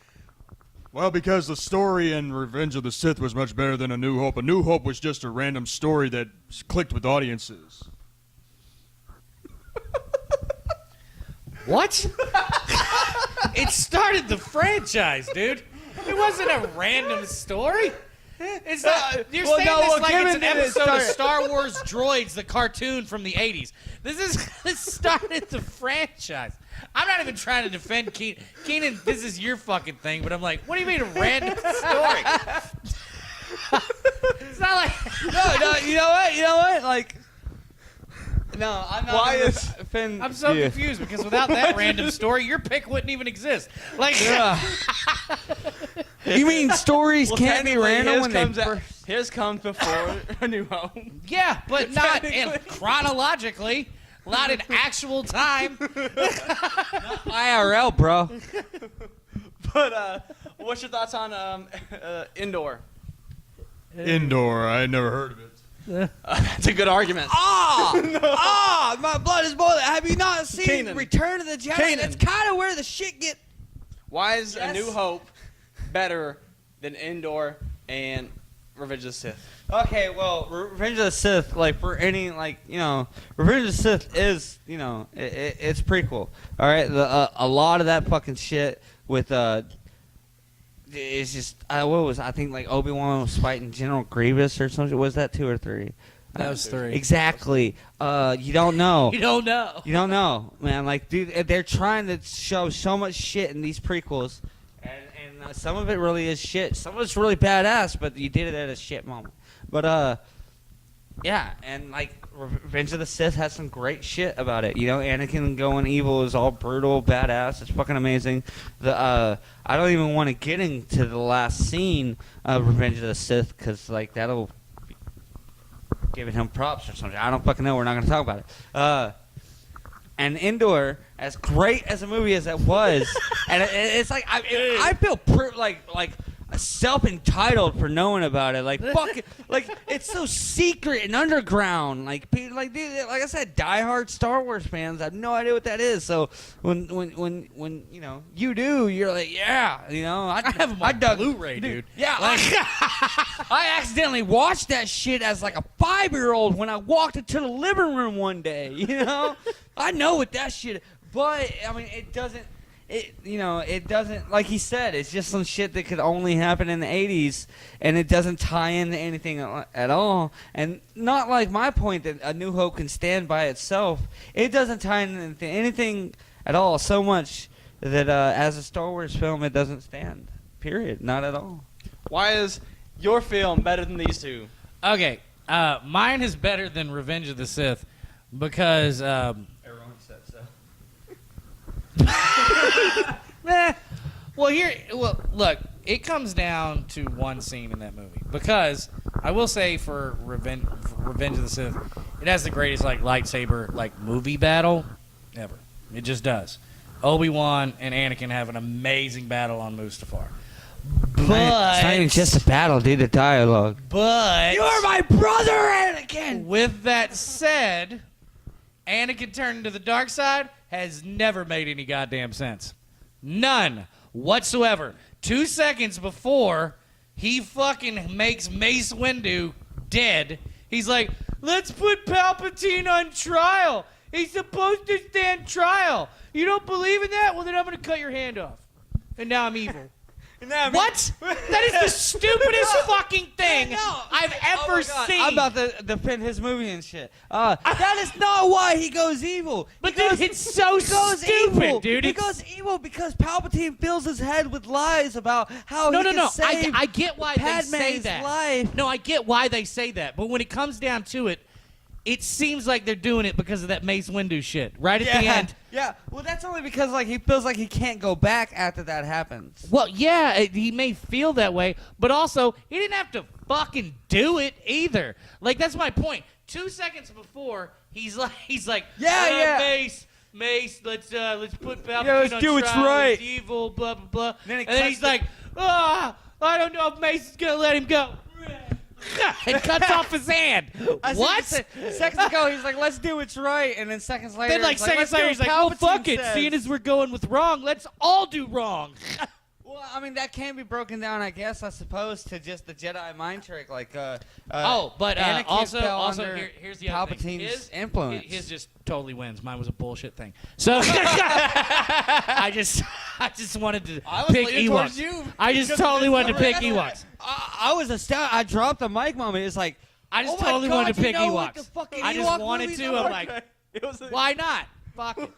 Well, because the story in Revenge of the Sith was much better than A New Hope. A New Hope was just a random story that clicked with audiences. What? It started the franchise, dude. It wasn't a random story. It's not. You're saying this like it's an episode of Star Wars Droids, the cartoon from the '80s. This started the franchise. I'm not even trying to defend Keenan. Keenan, this is your fucking thing, but I'm like, what do you mean a random story? It's not like No, you know what? You know what? Like, no, I'm not. Why gonna is- offend I'm so you. confused because without that random story, your pick wouldn't even exist. Like, You mean stories Well, can't be technically, random when they comes first... his comes before A New Hope. yeah, but not Technically. chronologically, not in actual time. IRL, bro. But what's your thoughts on Endor? Indoor, I never heard of it. That's a good argument. My blood is boiling. Have you not seen Kanan. Return of the Jedi? Kanan. That's kind of where the shit get... Why is A Yes. New Hope better than Endor and Revenge of the Sith? Okay, well, Revenge of the Sith, like, for any, like, you know, Revenge of the Sith is, you know, it's prequel. All right? A lot of that fucking shit with, it's just, what was, I think, like, Obi-Wan was fighting General Grievous or something. Was that 2 or 3? That was 3. Exactly. You don't know. You don't know. You don't know, man. Like, dude, they're trying to show so much shit in these prequels, and some of it really is shit. Some of it's really badass, but you did it at a shit moment. But yeah, and like Revenge of the Sith has some great shit about it. You know, Anakin going evil is all brutal, badass. It's fucking amazing. I don't even want to get into the last scene of Revenge of the Sith because like that'll be giving him props or something. I don't fucking know. We're not gonna talk about it. And Endor, as great as a movie as it was, and it's like I feel like self-entitled for knowing about it. Like fuck it, like it's so secret and underground. Like people, like dude, like I said, diehard Star Wars fans have no idea what that is. So when you know you do, you're like yeah, you know I have them on dug Blu-ray, dude. Yeah, I accidentally watched that shit as like a 5-year-old when I walked into the living room one day. You know, I know what that shit. But I mean, it doesn't. It doesn't. Like he said, it's just some shit that could only happen in the '80s, and it doesn't tie into anything at all. And not like my point that A New Hope can stand by itself. It doesn't tie into anything at all. So much that as a Star Wars film, it doesn't stand. Period. Not at all. Why is your film better than these two? Okay, mine is better than Revenge of the Sith because Everyone said so. well, look, it comes down to one scene in that movie because I will say for Revenge of the Sith, it has the greatest like lightsaber like movie battle ever. It just does. Obi-Wan and Anakin have an amazing battle on Mustafar. But It's not even just a battle, dude. The dialogue. But You're my brother, Anakin. with that said, Anakin turning to the dark side has never made any goddamn sense. None whatsoever. 2 seconds before he fucking makes Mace Windu dead, he's like, let's put Palpatine on trial. He's supposed to stand trial. You don't believe in that? Well, then I'm going to cut your hand off. And now I'm evil. What? That is the stupidest fucking thing I've ever seen. I'm about to defend his movie and shit. That is not why he goes evil. But dude, it's so stupid, dude. He goes evil because Palpatine fills his head with lies about how No, he no, can no. save I get why they say Padme's that. life. No, I get why they say that. But when it comes down to it, it seems like they're doing it because of that Mace Windu shit. Right at the end. Yeah, well, that's only because like he feels like he can't go back after that happens. Well, yeah, he may feel that way, but also he didn't have to fucking do it either. Like that's my point. 2 seconds before, he's like, Yeah. Mace, let's put Palpatine Yeah, let's on do what's trial. right. He's evil, blah blah blah. Then And then he's like, I don't know if Mace is gonna let him go. And cuts off his hand. What? Seconds ago, he's like, let's do what's right. And then seconds later, Then like seconds later, he's like, well, fuck it. Seeing as we're going with wrong, let's all do wrong. Well, I mean, that can be broken down, I guess, I suppose, to just the Jedi mind trick. Like, But Anakin also fell under here's the other thing. Palpatine's influence. His just totally wins. Mine was a bullshit thing. So I just wanted to I was pick leaning towards Ewoks. you. I just Because totally of wanted to this pick already. Ewoks. I was astounded. I dropped the mic moment. It's like, I just oh my totally God, wanted to you pick know what Ewoks. the fucking I just Ewok wanted movies to. are? I'm like, It was why not? Fuck it.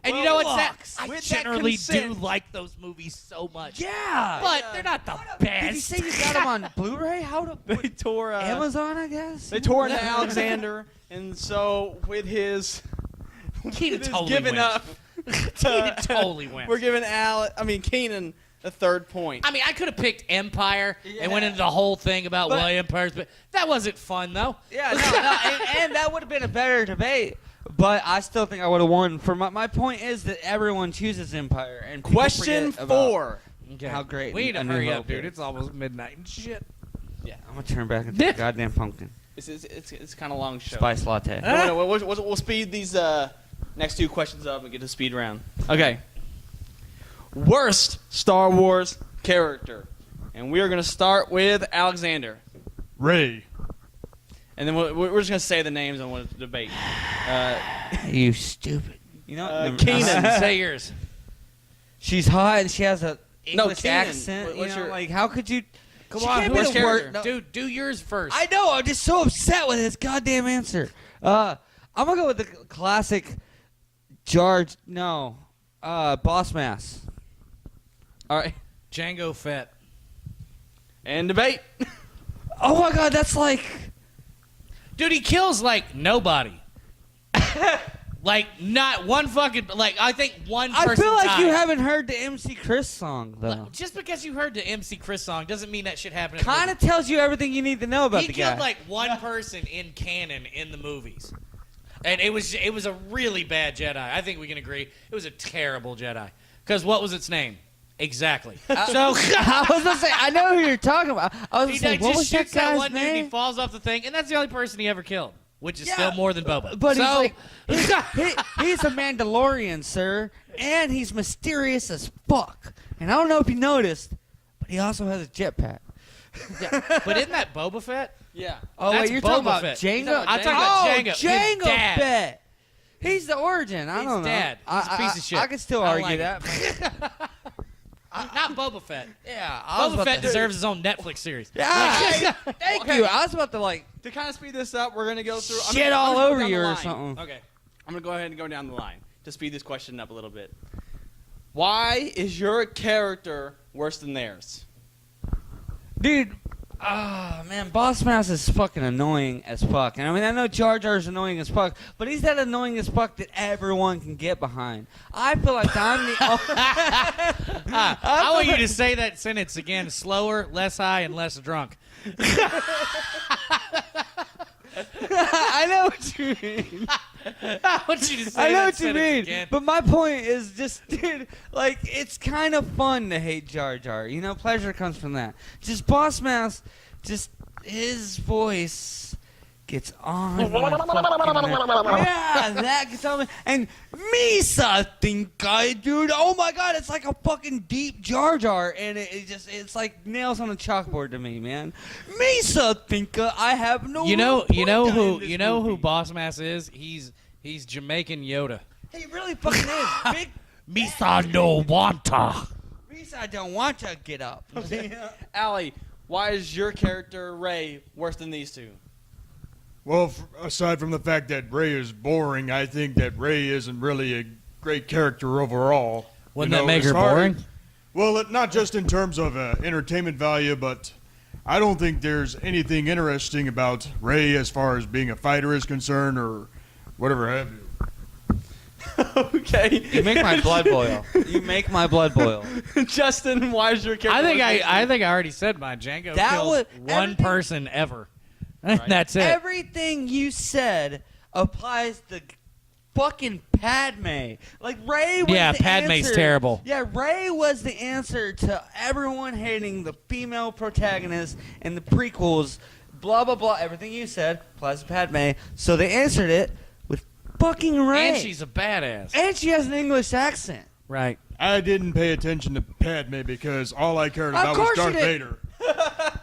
And you Well, know what's that? Ewoks. I With that generally do consent. like those movies so much. yeah. But they're not the best. Did you say you got them on Blu-ray? How to They tore Amazon, I guess? They tore into Alexander, and so with his Keenan with his totally giving wins. up, Keenan totally wins. we're giving Keenan a third point. I mean, I could have picked Empire and went into the whole thing about But- why Empires, but that wasn't fun, though. Yeah, and that would have been a better debate. But I still think I would have won. For my point is that everyone chooses Empire. And people Question forget about 4. Okay. How great We need to A New hurry Hope up, dude. is. It's almost midnight and shit. I'm going to turn back into a goddamn pumpkin. It's kind of long show. Spice latte. No, we'll speed these next 2 questions up and get to speed round. Okay. Worst Star Wars character, and we are going to start with Alexander, Ray. and then we're just going to say the names and we'll debate. You stupid. You know, Keenan. Say yours. She's hot and she has a English Keenan. accent. What's you know, your- like, how could you? Come She on, can't be who's the worst- character? no. Dude, do yours first. I know. I'm just so upset with his goddamn answer. I'm gonna go with the classic Boss Mass. All right, Django Fett. and debate. Oh my God, that's like. Dude, he kills, like, nobody. Like, not one fucking... Like, I think one person I feel like you died. haven't heard the MC Chris song though. Just because you heard the MC Chris song doesn't mean that shit happened in the Kind of tells you everything you need to know about he the killed guy. like one person in canon in the movies, and it was a really bad Jedi. I think we can agree it was a terrible Jedi. Because what was its name? Exactly. So I was gonna say, I know who you're talking about. I was he gonna say, what just was that shoots that guy's one dude, and he name? falls off the thing, and that's the only person he ever killed, which is Yeah, still more than Boba. But so, he's a Mandalorian, sir, and he's mysterious as fuck. And I don't know if you noticed, but he also has a jetpack. but isn't that Boba Fett? Yeah. Oh That's wait, you're Boba talking about Fett. Django? I'm talking about Django. Oh, His Django dad. Fett. He's the origin. I He's don't know. dead. He's a piece of shit. I could still I don't argue like that. Not Boba Fett. Yeah, Boba Fett deserves his own Netflix series. Yeah, thank Okay. you. I was about to like To kind of speed this up, we're going to go through. shit all gonna go over down you the or line. something. Okay. I'm going to go ahead and go down the line to speed this question up a little bit. Why is your character worse than theirs? Dude, man, Boss Mouse is fucking annoying as fuck. And I mean, I know Jar Jar's annoying as fuck, but he's that annoying as fuck that everyone can get behind. I feel like I'm the I want you to say that sentence again, slower, less high, and less drunk. I know what you mean. I want you to say I know that what you sentence mean. again. But my point is just, dude, like, it's kind of fun to hate Jar Jar. You know, pleasure comes from that. Just Boss Mouse, just his voice gets on my fucking yeah, that gets on me. And Misa Thinka, dude, oh my god, it's like a fucking deep Jar Jar, and it's like nails on a chalkboard to me, man. Misa Thinka, I have no. You know movie. who Boss Mass is? He's Jamaican Yoda. He really fucking is. Big Misa no wanta. Misa don't want to get up. Allie, why is your character Ray worse than these two? Well, aside from the fact that Ray is boring, I think that Ray isn't really a great character overall. Wouldn't that make her boring? Well, not just in terms of entertainment value, but I don't think there's anything interesting about Ray as far as being a fighter is concerned or whatever have you. Okay. You make my blood boil. You make my blood boil. Justin, why is your character? I think I already said mine. Django That killed was- one everything- person ever. That's it. Everything you said applies to fucking Padme. Like Ray was Yeah, the Padme's answer. terrible. Yeah, Ray was the answer to everyone hating the female protagonist in the prequels. Blah blah blah. Everything you said applies to Padme. So they answered it with fucking Ray. And she's a badass. And she has an English accent. Right. I didn't pay attention to Padme because all I cared Of about was course you Darth did. Vader.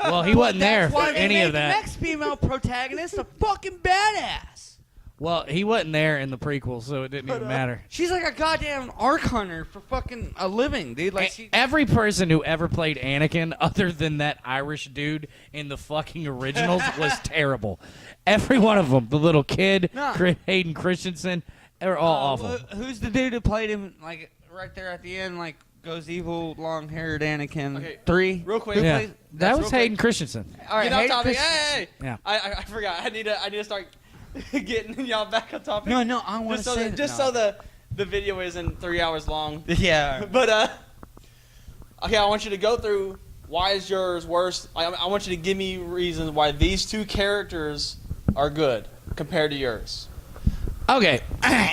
Well, he wasn't there That's for why they any made of that. The next female protagonist a fucking badass. Well, he wasn't there in the prequel, so it didn't even matter. She's like a goddamn arc hunter for fucking a living, dude. Like she. Every person who ever played Anakin, other than that Irish dude in the fucking originals, was terrible. Every one of them. The little kid, No. Hayden Christensen, they're all awful. Who's the dude who played him? Like right there at the end, like goes evil, long-haired Anakin. Okay, 3. real quick. Who Yeah, plays- that was real quick. Hayden Christensen. All right, Get off Hayden topic. Christensen. Hey. Yeah. I forgot. I need to start getting y'all back on topic. No, I want to Just so say that, just so the video isn't 3 hours long. Yeah. But okay, I want you to go through why is yours worse. I want you to give me reasons why these two characters are good compared to yours. Okay,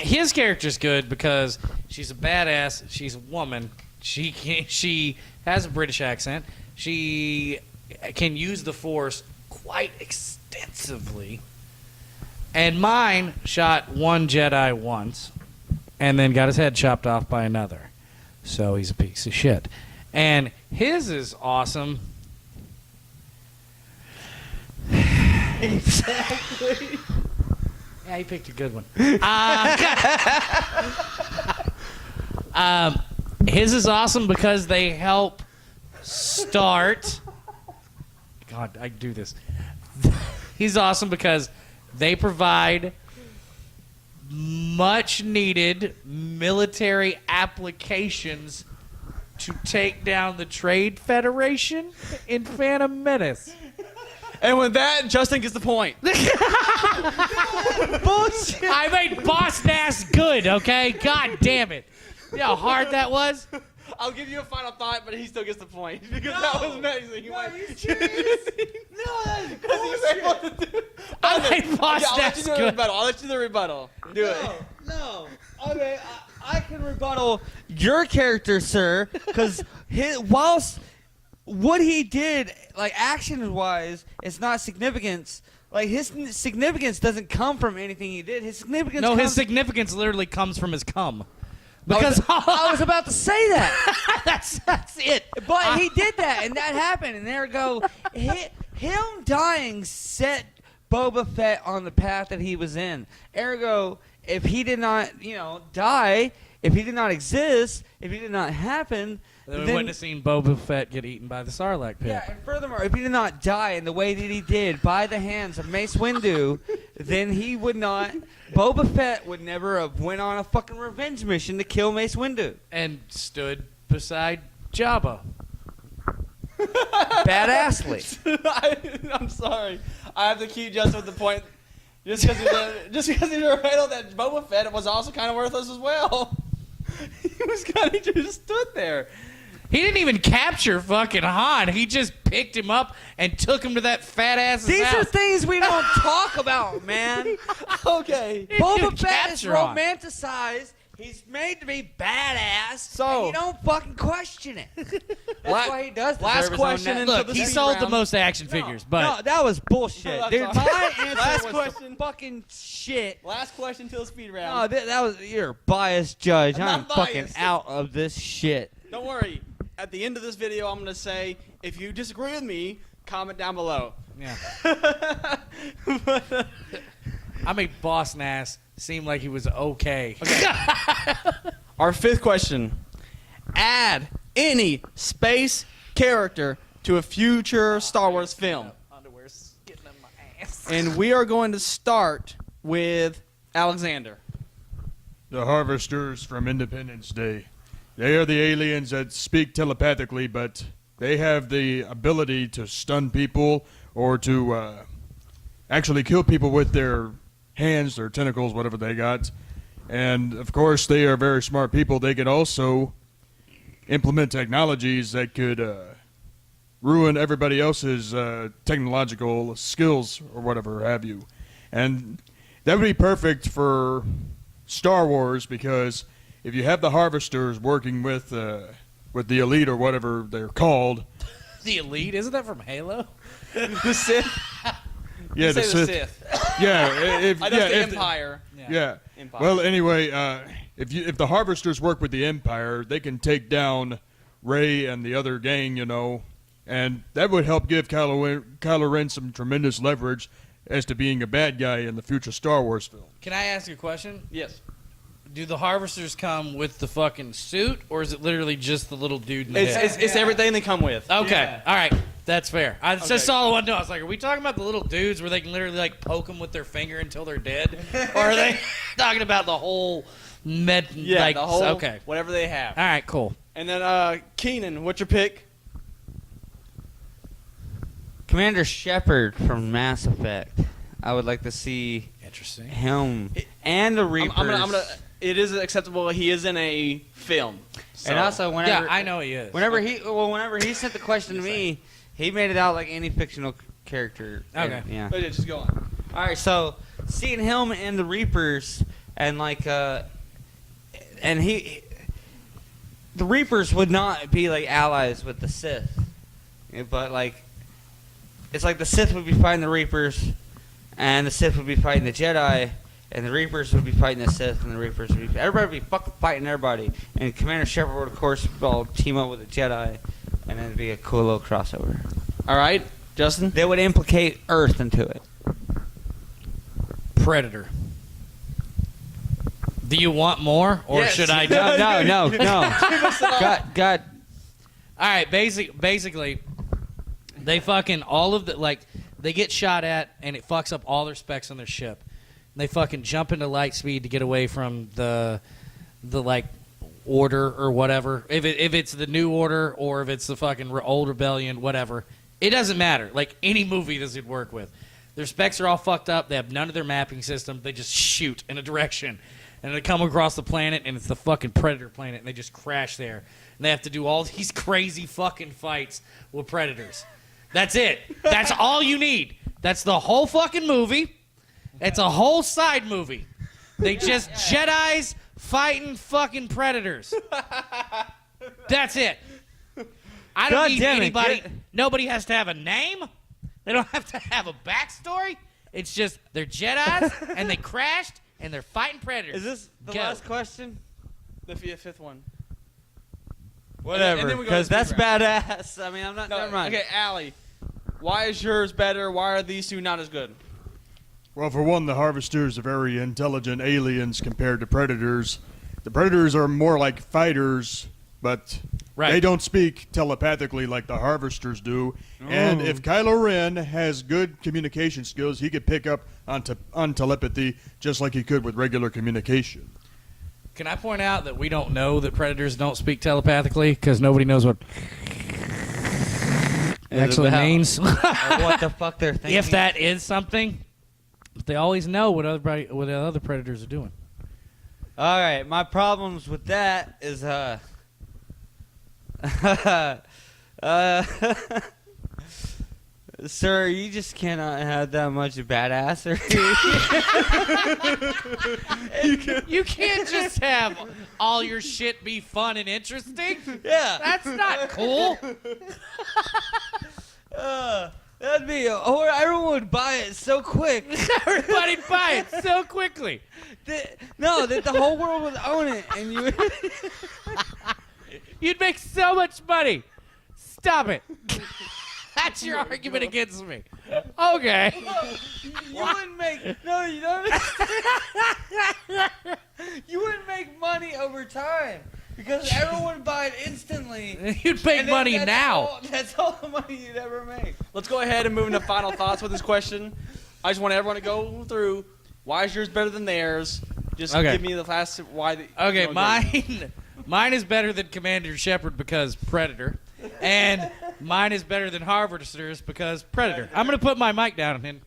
his character's good because she's a badass. She's a woman. She has a British accent. She can use the Force quite extensively. And mine shot one Jedi once, and then got his head chopped off by another. So he's a piece of shit. And his is awesome. Exactly. Yeah, he picked a good one. His is awesome because they help start. God, I do this. He's awesome because they provide much needed military applications to take down the Trade Federation in Phantom Menace. And with that, Justin gets the point. Bullshit. I made Boss Nass good, okay? God damn it. You know how hard that was? I'll give you a final thought, but he still gets the point because that was amazing. He went, Are you serious? No, that's because he was able to do. I made Boss I'll let you Nass do the good. rebuttal. I'll let you do the rebuttal. Do it. No. Okay, I can rebuttal your character, sir, because whilst what he did, like action-wise, it's not significance. Like his significance doesn't come from anything he did. His significance. No, comes his significance literally comes from his cum. Because I was about to say that, that's it. but he did that, and that happened, and there we go. Him dying set Boba Fett on the path that he was in. Ergo, if he did not, die, if he did not exist, if he did not happen, Then we wouldn't have seen Boba Fett get eaten by the Sarlacc pit. yeah, and furthermore, if he did not die in the way that he did by the hands of Mace Windu, then he would not. Boba Fett would never have went on a fucking revenge mission to kill Mace Windu. And stood beside Jabba. Badassly. I'm sorry. I have to keep Justin with the point. Just because he's a riddle that Boba Fett was also kind of worthless as well. He just stood there. He didn't even capture fucking Han. He just picked him up and took him to that fat ass These house. are things we don't talk about, man. Okay. Boba Fett is capture Han. romanticized. He's made to be badass, So- and you don't fucking question it. That's La- why he does last deserve his own question net. into Look, the he speed sold the round. most action figures, but no, that was bullshit, No, dude. I'm My sorry. answer Last was question. the fucking shit. Last question till the speed No, round. that was you're a biased judge. I'm I'm not fucking biased. out of this shit. Don't worry. At the end of this video, I'm gonna say if you disagree with me, comment down below. yeah. But, I made Boss Nass seem like he was okay. our fifth question: add any space character to a future Star Wars film. Underwear's getting in my ass. And we are going to start with Alexander. The Harvesters from Independence Day. They are the aliens that speak telepathically, but they have the ability to stun people or to actually kill people with their hands, their tentacles, whatever they got. And, of course, they are very smart people. They can also implement technologies that could ruin everybody else's technological skills or whatever have you. And that would be perfect for Star Wars because if you have the Harvesters working with the Elite or whatever they're called, The Elite? Isn't that from Halo? The Sith. yeah, Say the Sith. Yeah, if I know yeah, it's the if Empire. yeah. Empire. Well, anyway, if the Harvesters work with the Empire, they can take down Rey and the other gang, and that would help give Kylo Ren some tremendous leverage as to being a bad guy in the future Star Wars film. Can I ask you a question? Yes. Do the Harvesters come with the fucking suit, or is it literally just the little dude in the It's, head? it's everything they come with. Okay, Yeah. all right, that's fair. I Okay. just saw the one. No, I was like, are we talking about the little dudes where they can literally like poke them with their finger until they're dead, or are they talking about the whole med? Yeah, like, the whole okay, whatever they have. all right, cool. And then Keenan, what's your pick? Commander Shepard from Mass Effect. I would like to see Interesting. him and the Reapers. I'm gonna. It is acceptable. He is in a film. So. and also, whenever Yeah, I know he is. whenever he sent the question to me, he made it out like any fictional character. Okay. Yeah. But yeah, just go on. All right. So seeing him and the Reapers, and like, the Reapers would not be like allies with the Sith, but like, it's like the Sith would be fighting the Reapers, and the Sith would be fighting the Jedi. And the Reapers would be fighting the Sith, and the Reapers would be... Everybody would be fucking fighting everybody. And Commander Shepard would, of course, all team up with the Jedi, and it'd be a cool little crossover. All right, Justin. They would implicate Earth into it. Predator. Do you want more, or Yes. should I? No. God. All right, basically, they fucking all of the like they get shot at and it fucks up all their specs on their ship. And they fucking jump into light speed to get away from the like order or whatever. If it's the new order or if it's the fucking old rebellion, whatever, it doesn't matter. Like any movie this would work with. Their specs are all fucked up. They have none of their mapping system. They just shoot in a direction. And they come across the planet, and it's the fucking Predator planet, and they just crash there. And they have to do all these crazy fucking fights with Predators. That's it. That's all you need. That's the whole fucking movie. It's a whole side movie. They just Jedis fighting fucking Predators. That's it. I don't God need damn it, anybody. get- Nobody has to have a name. They don't have to have a backstory. It's just they're Jedis, and they crashed, and they're fighting Predators. Is this the Go. last question? The fifth one. Whatever, and then we go to because the that's speed round. badass. I mean, I'm not... never mind. Okay, Allie. Why is yours better? Why are these two not as good? Well, for one, the Harvesters are very intelligent aliens compared to Predators. The Predators are more like fighters, but Right. they don't speak telepathically like the Harvesters do. And if Kylo Ren has good communication skills, he could pick up on telepathy just like he could with regular communication. Can I point out that we don't know that Predators don't speak telepathically because nobody knows what it actually about- means? Or what the fuck they're thinking. If that is something, they always know what the other Predators are doing. All right, my problems with that is Sir, you just cannot have that much badassery. You can't just have all your shit be fun and interesting. Yeah. That's not cool. That'd be, or everyone would buy it so quick. Everybody buy it so quickly. That the whole world would own it, and you. You'd make so much money. Stop it. That's your argument against me. Okay. You wouldn't make you don't. You wouldn't make money over time because everyone would buy it instantly. You'd make And then money now. That's all the money you'd ever make. Let's go ahead and move into final thoughts with this question. I just want everyone to go through why is yours better than theirs. Just Okay. give me the last why. Okay, mine is better than Commander Shepard because Predator, and mine is better than Harvesters because Predator. I'm gonna put my mic down and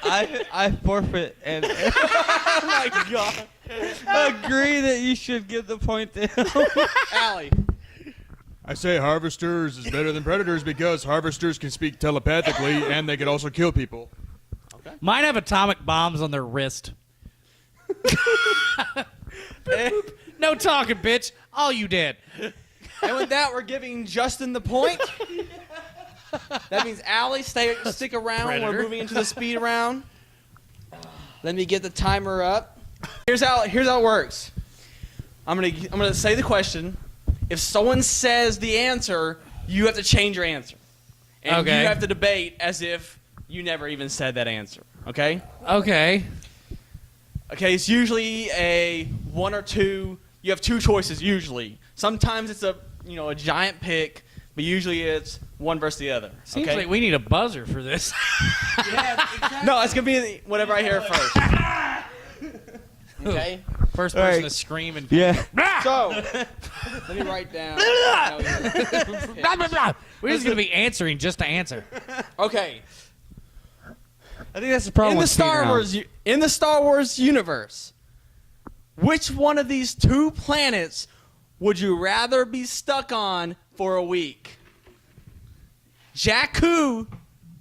I forfeit and Oh my god, agree that you should give the point to him. Allie. I say Harvesters is better than Predators because Harvesters can speak telepathically and they can also kill people. mine have atomic bombs on their wrist. No talking, bitch. All you did. And with that, we're giving Justin the point. That means Allie, stick around. Predator. We're moving into the speed round. Let me get the timer up. Here's how it works. I'm gonna say the question. If someone says the answer, you have to change your answer, and Okay. you have to debate as if you never even said that answer. Okay? Okay. Okay. It's usually a one or two. You have two choices usually. Sometimes it's a giant pick, but usually it's one versus the other. Seems okay? like we need a buzzer for this. No, it's gonna be whatever I hear first. Okay. First All person right. to scream and Yeah. So let me write down. We're just gonna be answering just to answer. Okay. I think that's the problem In the with speed round. in the Star Wars universe, which one of these two planets would you rather be stuck on for a week? Jakku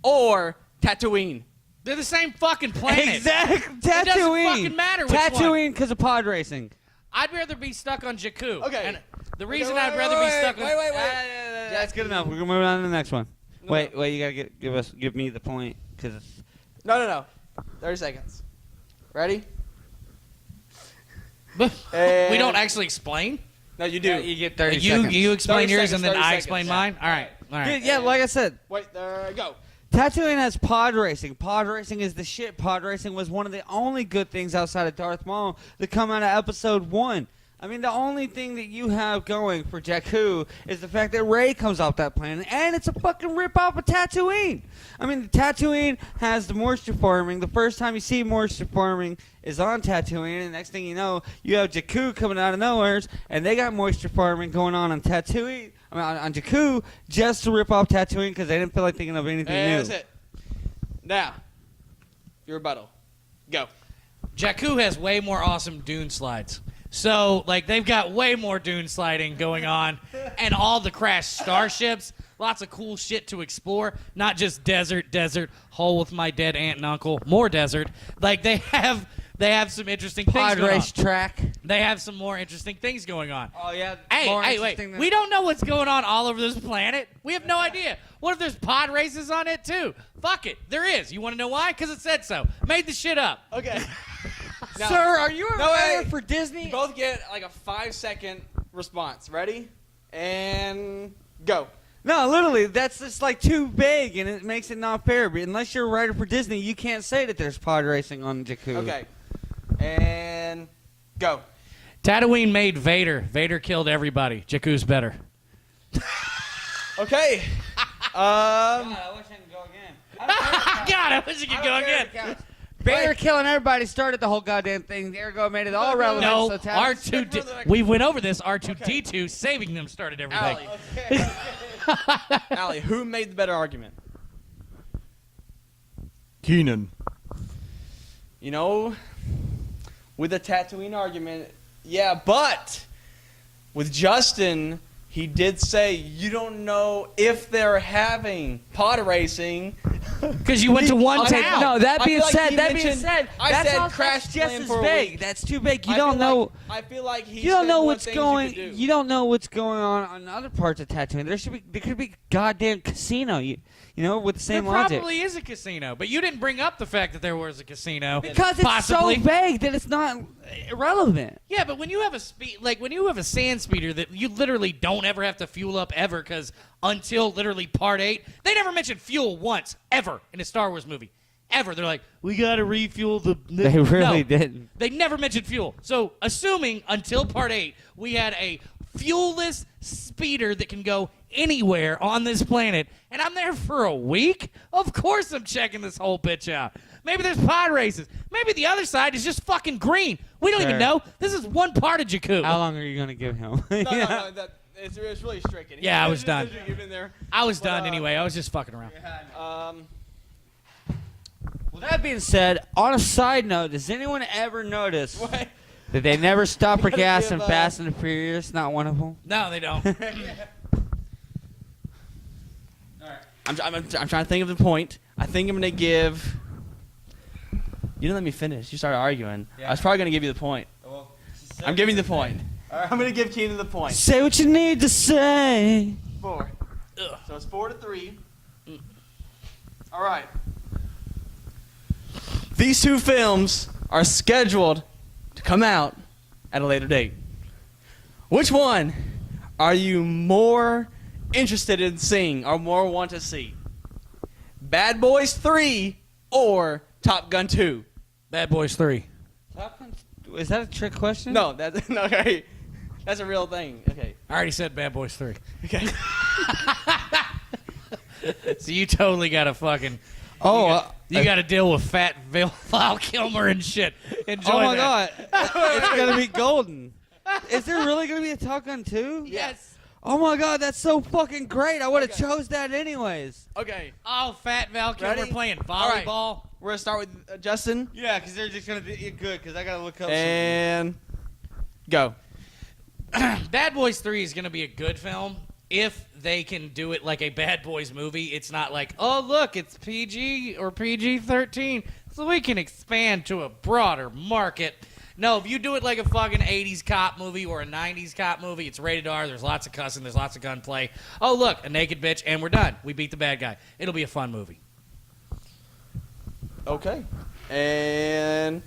or Tatooine? They're the same fucking planet. Exactly. It doesn't Tatooine. fucking matter which one. Tatooine because of pod racing. I'd rather be stuck on Jakku. Okay. And the reason wait, I'd rather be stuck on wait. That's good enough. We're gonna move on to the next one. No. Wait. You gotta give me the point because No. 30 seconds. Ready? we And- don't actually explain. No, you do. you get 30 You seconds. you explain 30 yours seconds, and then 30 I seconds. explain mine. All right. Yeah, like I said, Wait, there, go. Tatooine has pod racing. Pod racing is the shit. Pod racing was one of the only good things outside of Darth Maul that come out of Episode 1. I mean, the only thing that you have going for Jakku is the fact that Rey comes off that planet, and it's a fucking rip-off of Tatooine. I mean, Tatooine has the moisture farming. The first time you see moisture farming is on Tatooine, and the next thing you know, you have Jakku coming out of nowhere, and they got moisture farming going on Tatooine. I mean, on Jakku, just to rip off Tatooine because they didn't feel like thinking of anything new. That's it. Now, your rebuttal. Go. Jakku has way more awesome dune slides. So, like, they've got way more dune sliding going on, and all the crashed starships. Lots of cool shit to explore. Not just desert, hole with my dead aunt and uncle. More desert. Like, they have some interesting things Pod going race on. track. They have some more interesting things going on. Oh, yeah. Hey, wait. We don't know what's going on all over this planet. We have no idea. What if there's pod races on it, too? Fuck it. There is. You want to know why? Because it said so. Made the shit up. Okay. Now- Sir, are you a No, writer wait. for Disney? You both get like a 5-second response. Ready? And go. No, literally, that's just like too vague, and it makes it not fair. But unless you're a writer for Disney, you can't say that there's pod racing on Jakku. Okay. And go. Tatooine made Vader. Vader killed everybody. Jakku's better. Okay. I wish I could go again. God, I wish you could go again. Vader killing everybody started the whole goddamn thing. Ergo made it all relevant. No, so Tat- R2. We went over this. R2D2 saving them started everything. Allie. Allie, who made the better argument? Keenan. You know, with the Tatooine argument, yeah, but with Justin, he did say you don't know if they're having pod racing. Because you went to one Okay, town. No, that I being feel like said, he that being mentioned- said, I that's said all Crash that's just Land as for a big. week. That's too big. You I don't feel know. Like, I feel like he You don't said know what what's things going. You, could do. You don't know what's going on other parts of Tatooine. There could be a goddamn casino. You know, with the same There logic. probably is a casino, but you didn't bring up the fact that there was a casino. Because it's Possibly. so vague that it's not irrelevant. Yeah, but when you have when you have a sand speeder that you literally don't ever have to fuel up ever, because until literally part 8, they never mentioned fuel once ever in a Star Wars movie, ever. They're like, we gotta refuel the. They really No, didn't. They never mentioned fuel. So assuming until part 8 we had a fuelless speeder that can go anywhere on this planet, and I'm there for a week, of course I'm checking this whole bitch out. Maybe there's pod races. Maybe the other side is just fucking green. We don't even Sure. know. This is one part of Jakku. How long are you gonna give him? No, it's really strict. Yeah, I was done. You've been there. I was But, done anyway. I was just fucking around. Well, that being said, on a side note, does anyone ever notice What? that they never stop for gotta gas give, in Fast and the Furious? Not one of them. No, they don't. I'm trying to think of the point. I think I'm gonna give. You didn't let me finish. You started arguing. I was probably gonna give you the point. I'm giving you the point. I'm gonna give Keenan the point. Say what you need to say. 4. So it's 4-3. All right. These two films are scheduled to come out at a later date. Which one are you more interested in seeing or more want to see? Bad Boys 3 or Top Gun 2? Bad Boys 3. Is that a trick question? No, that's no, okay. That's a real thing. Okay. I already said Bad Boys 3. Okay. So you totally got to fucking. Oh, You got to deal with Fat Val Kilmer and shit. Enjoy oh my that. God, it's gonna be golden. Is there really gonna be a Top Gun 2? Yes. Oh my God, that's so fucking great. I would have chose that anyways. Okay. Oh, Fat Val Kilmer Ready? playing All right. volleyball. We're gonna start with Justin Yeah, because they're just gonna be good. Because I gotta look up. and go. Bad Boys 3 is going to be a good film if they can do it like a Bad Boys movie. It's not like, oh, look, it's PG or PG-13, so we can expand to a broader market. No, if you do it like a fucking 80s cop movie or a 90s cop movie, it's rated R, there's lots of cussing, there's lots of gunplay. Oh, look, a naked bitch, and we're done. We beat the bad guy. It'll be a fun movie. Okay. And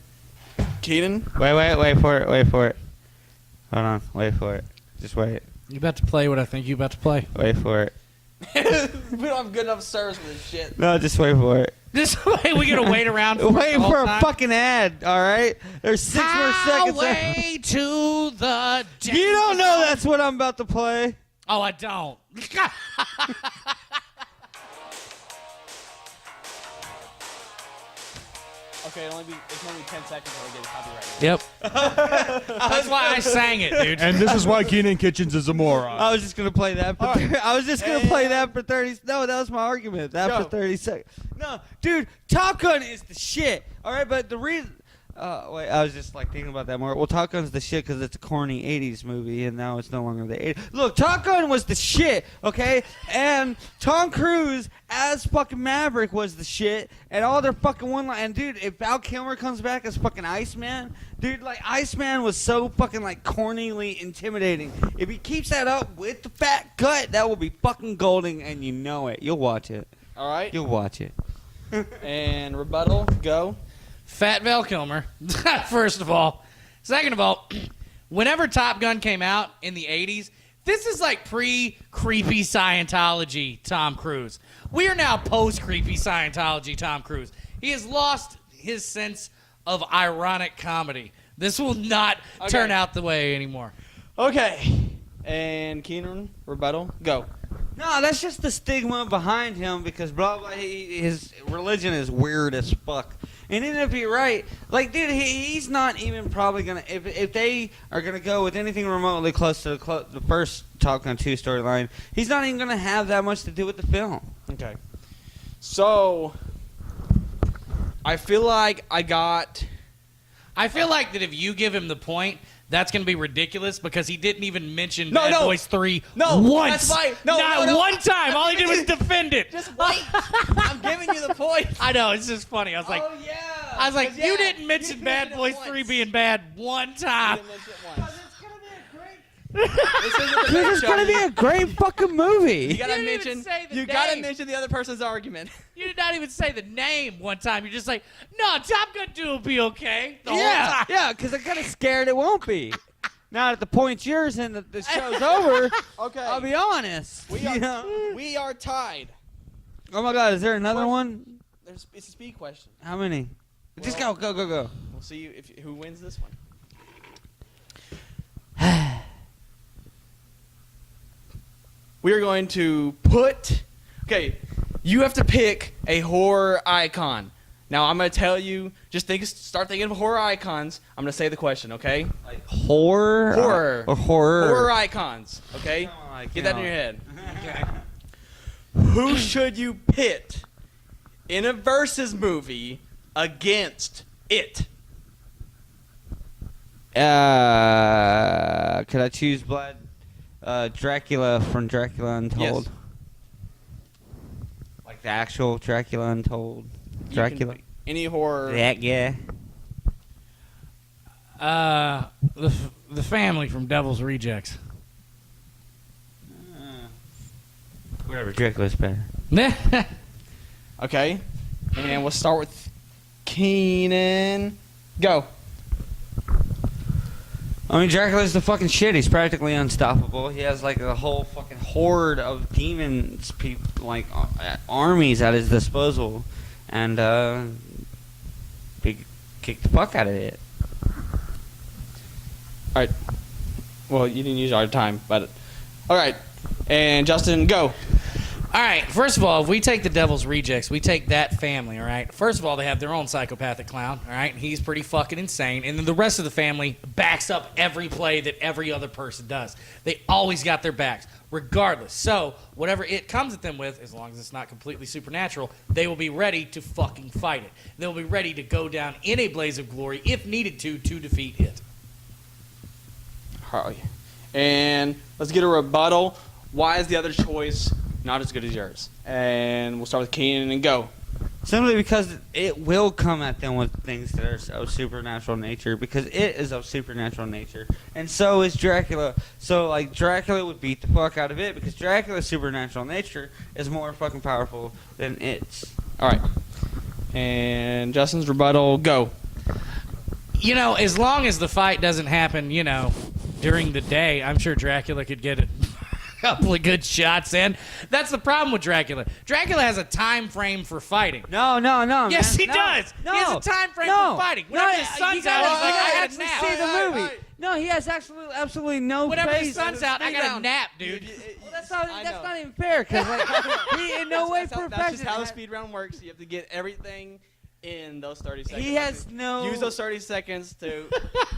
Keenan. Wait for it. Hold on, wait for it. Just wait. You about to play what I think you about to play. Wait for it. We don't have good enough service for this shit. No, just wait for it. This way we got to wait around for Wait the whole for a time. fucking ad, all right? There's 6 more seconds. Highway to the You don't know that's what I'm about to play. Oh, I don't. Okay, it's only 10 seconds until we get copyrighted. Yep. That's why I sang it, dude. And this is why Keenan Kitchens is a moron. I was just gonna play that. For All right. I was just gonna play that for 30. No, that was my argument. That Go. for 30 seconds. No, dude, Top Gun is the shit. All right, but the reason. Wait, I was just like thinking about that more. Well, Top Gun's the shit because it's a corny '80s movie, and now it's no longer the '80s. Look, Top Gun was the shit, okay? And Tom Cruise as fucking Maverick was the shit, and all their fucking one line. And dude, if Val Kilmer comes back as fucking Iceman, dude, like Iceman was so fucking like cornily intimidating. If he keeps that up with the fat gut, that will be fucking golden, and you know it. You'll watch it. All right. You'll watch it. And rebuttal, go. Fat Val Kilmer, first of all. Second of all, whenever Top Gun came out in the 80s, this is like pre-creepy Scientology Tom Cruise. We are now post-creepy Scientology Tom Cruise. He has lost his sense of ironic comedy. This will not turn out the way anymore. Okay. And Keenan, rebuttal, go. No, that's just the stigma behind him because blah blah. His religion is weird as fuck. And even if you're right, like dude, he's not even probably gonna. If they are gonna go with anything remotely close to the first Top Gun 2 storyline, he's not even gonna have that much to do with the film. Okay. So, I feel like I feel like that if you give him the point, that's going to be ridiculous because he didn't even mention No, Bad no. Boys 3 No, once. that's why- no, Not no, no. one time. All he did was defend it. Just wait. I'm giving you the point. I know, it's just funny. I was like, yeah. I was like, 'Cause, you yeah, didn't mention you Bad mentioned Boys it 3 once. being bad one time. You didn't mention it once. This This is gonna be a great fucking You movie. gotta You didn't even mention. say the You gotta name. mention the other person's argument. You did not even say the name one time. You're just like, no, Top Gun 2 will be okay. The whole Yeah, time. yeah, because I'm kind of scared it won't be. Now that the point's yours and the show's over, Okay. I'll be honest. We you are, know? we are tied. Oh my God, is there another one? It's a speed question. How many? Just go. We'll see who wins this one. We are going to put. Okay, you have to pick a horror icon. Now I'm gonna tell you. Just start thinking of horror icons. I'm gonna say the question. Okay. Like horror? Horror. Or horror? Horror icons. Okay. Get that in your head. Who should you pit in a versus movie against it? Could I choose Dracula from Dracula Untold? Yes. Like the actual Dracula Untold? Dracula? Any horror. That guy. The family from Devil's Rejects. Whatever, Dracula's better. Okay. And we'll start with Keenan. Go. I mean, Dracula's the fucking shit. He's practically unstoppable. He has like a whole fucking horde of demons, like armies at his disposal, and kick the fuck out of it. All right. Well, you didn't use our time, but all right. And Justin, go. All right, first of all, if we take the Devil's Rejects, we take that family, all right? First of all, they have their own psychopathic clown, all right? He's pretty fucking insane. And then the rest of the family backs up every play that every other person does. They always got their backs, regardless. So, whatever it comes at them with, as long as it's not completely supernatural, they will be ready to fucking fight it. They'll be ready to go down in a blaze of glory, if needed to defeat it. All right. And let's get a rebuttal. Why is the other choice not as good as yours? And we'll start with Keenan and go. Simply because it will come at them with things that are of supernatural nature, because it is of supernatural nature, and so is Dracula. So, like, Dracula would beat the fuck out of it, because Dracula's supernatural nature is more fucking powerful than its. All right. And Justin's rebuttal, go. You know, as long as the fight doesn't happen, you know, during the day, I'm sure Dracula could get it. Couple of good shots in. That's the problem with Dracula. Dracula has a time frame for fighting. No, Yes, man, he does. No, He has a time frame no, for fighting. Whenever the sun's out, he's like, I got a nap. See the Hey, movie. hey. No, he has absolutely no Whenever the phase. sun's out, I got a down. nap, dude. Well, that's not I that's know. not even fair, because like, he in no way That's just perfected how the that. speed round works. You have to get everything in those 30 seconds. He has no. Use those 30 seconds to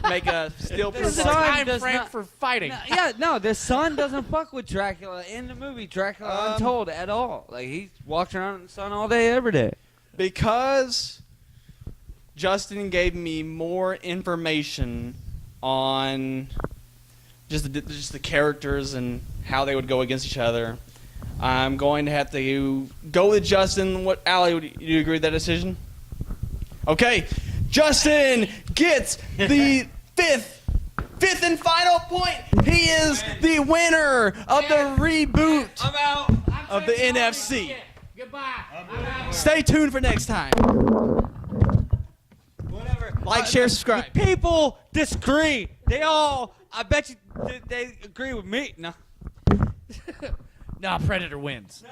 make a still The proof sun argument. Time does frame not- for fighting. No, the sun doesn't fuck with Dracula in the movie Dracula Untold at all. Like, he walks around in the sun all day, every day. Because Justin gave me more information on just the characters and how they would go against each other. I'm going to have to go with Justin. What, Allie, would you agree with that decision? Okay, Justin gets the fifth and final point. He is the winner of the reboot I'm out. of the NFC. Goodbye. Stay tuned for next time. Whatever. Like, share, subscribe. People disagree. I bet you, they agree with me. No. Nah, Predator wins.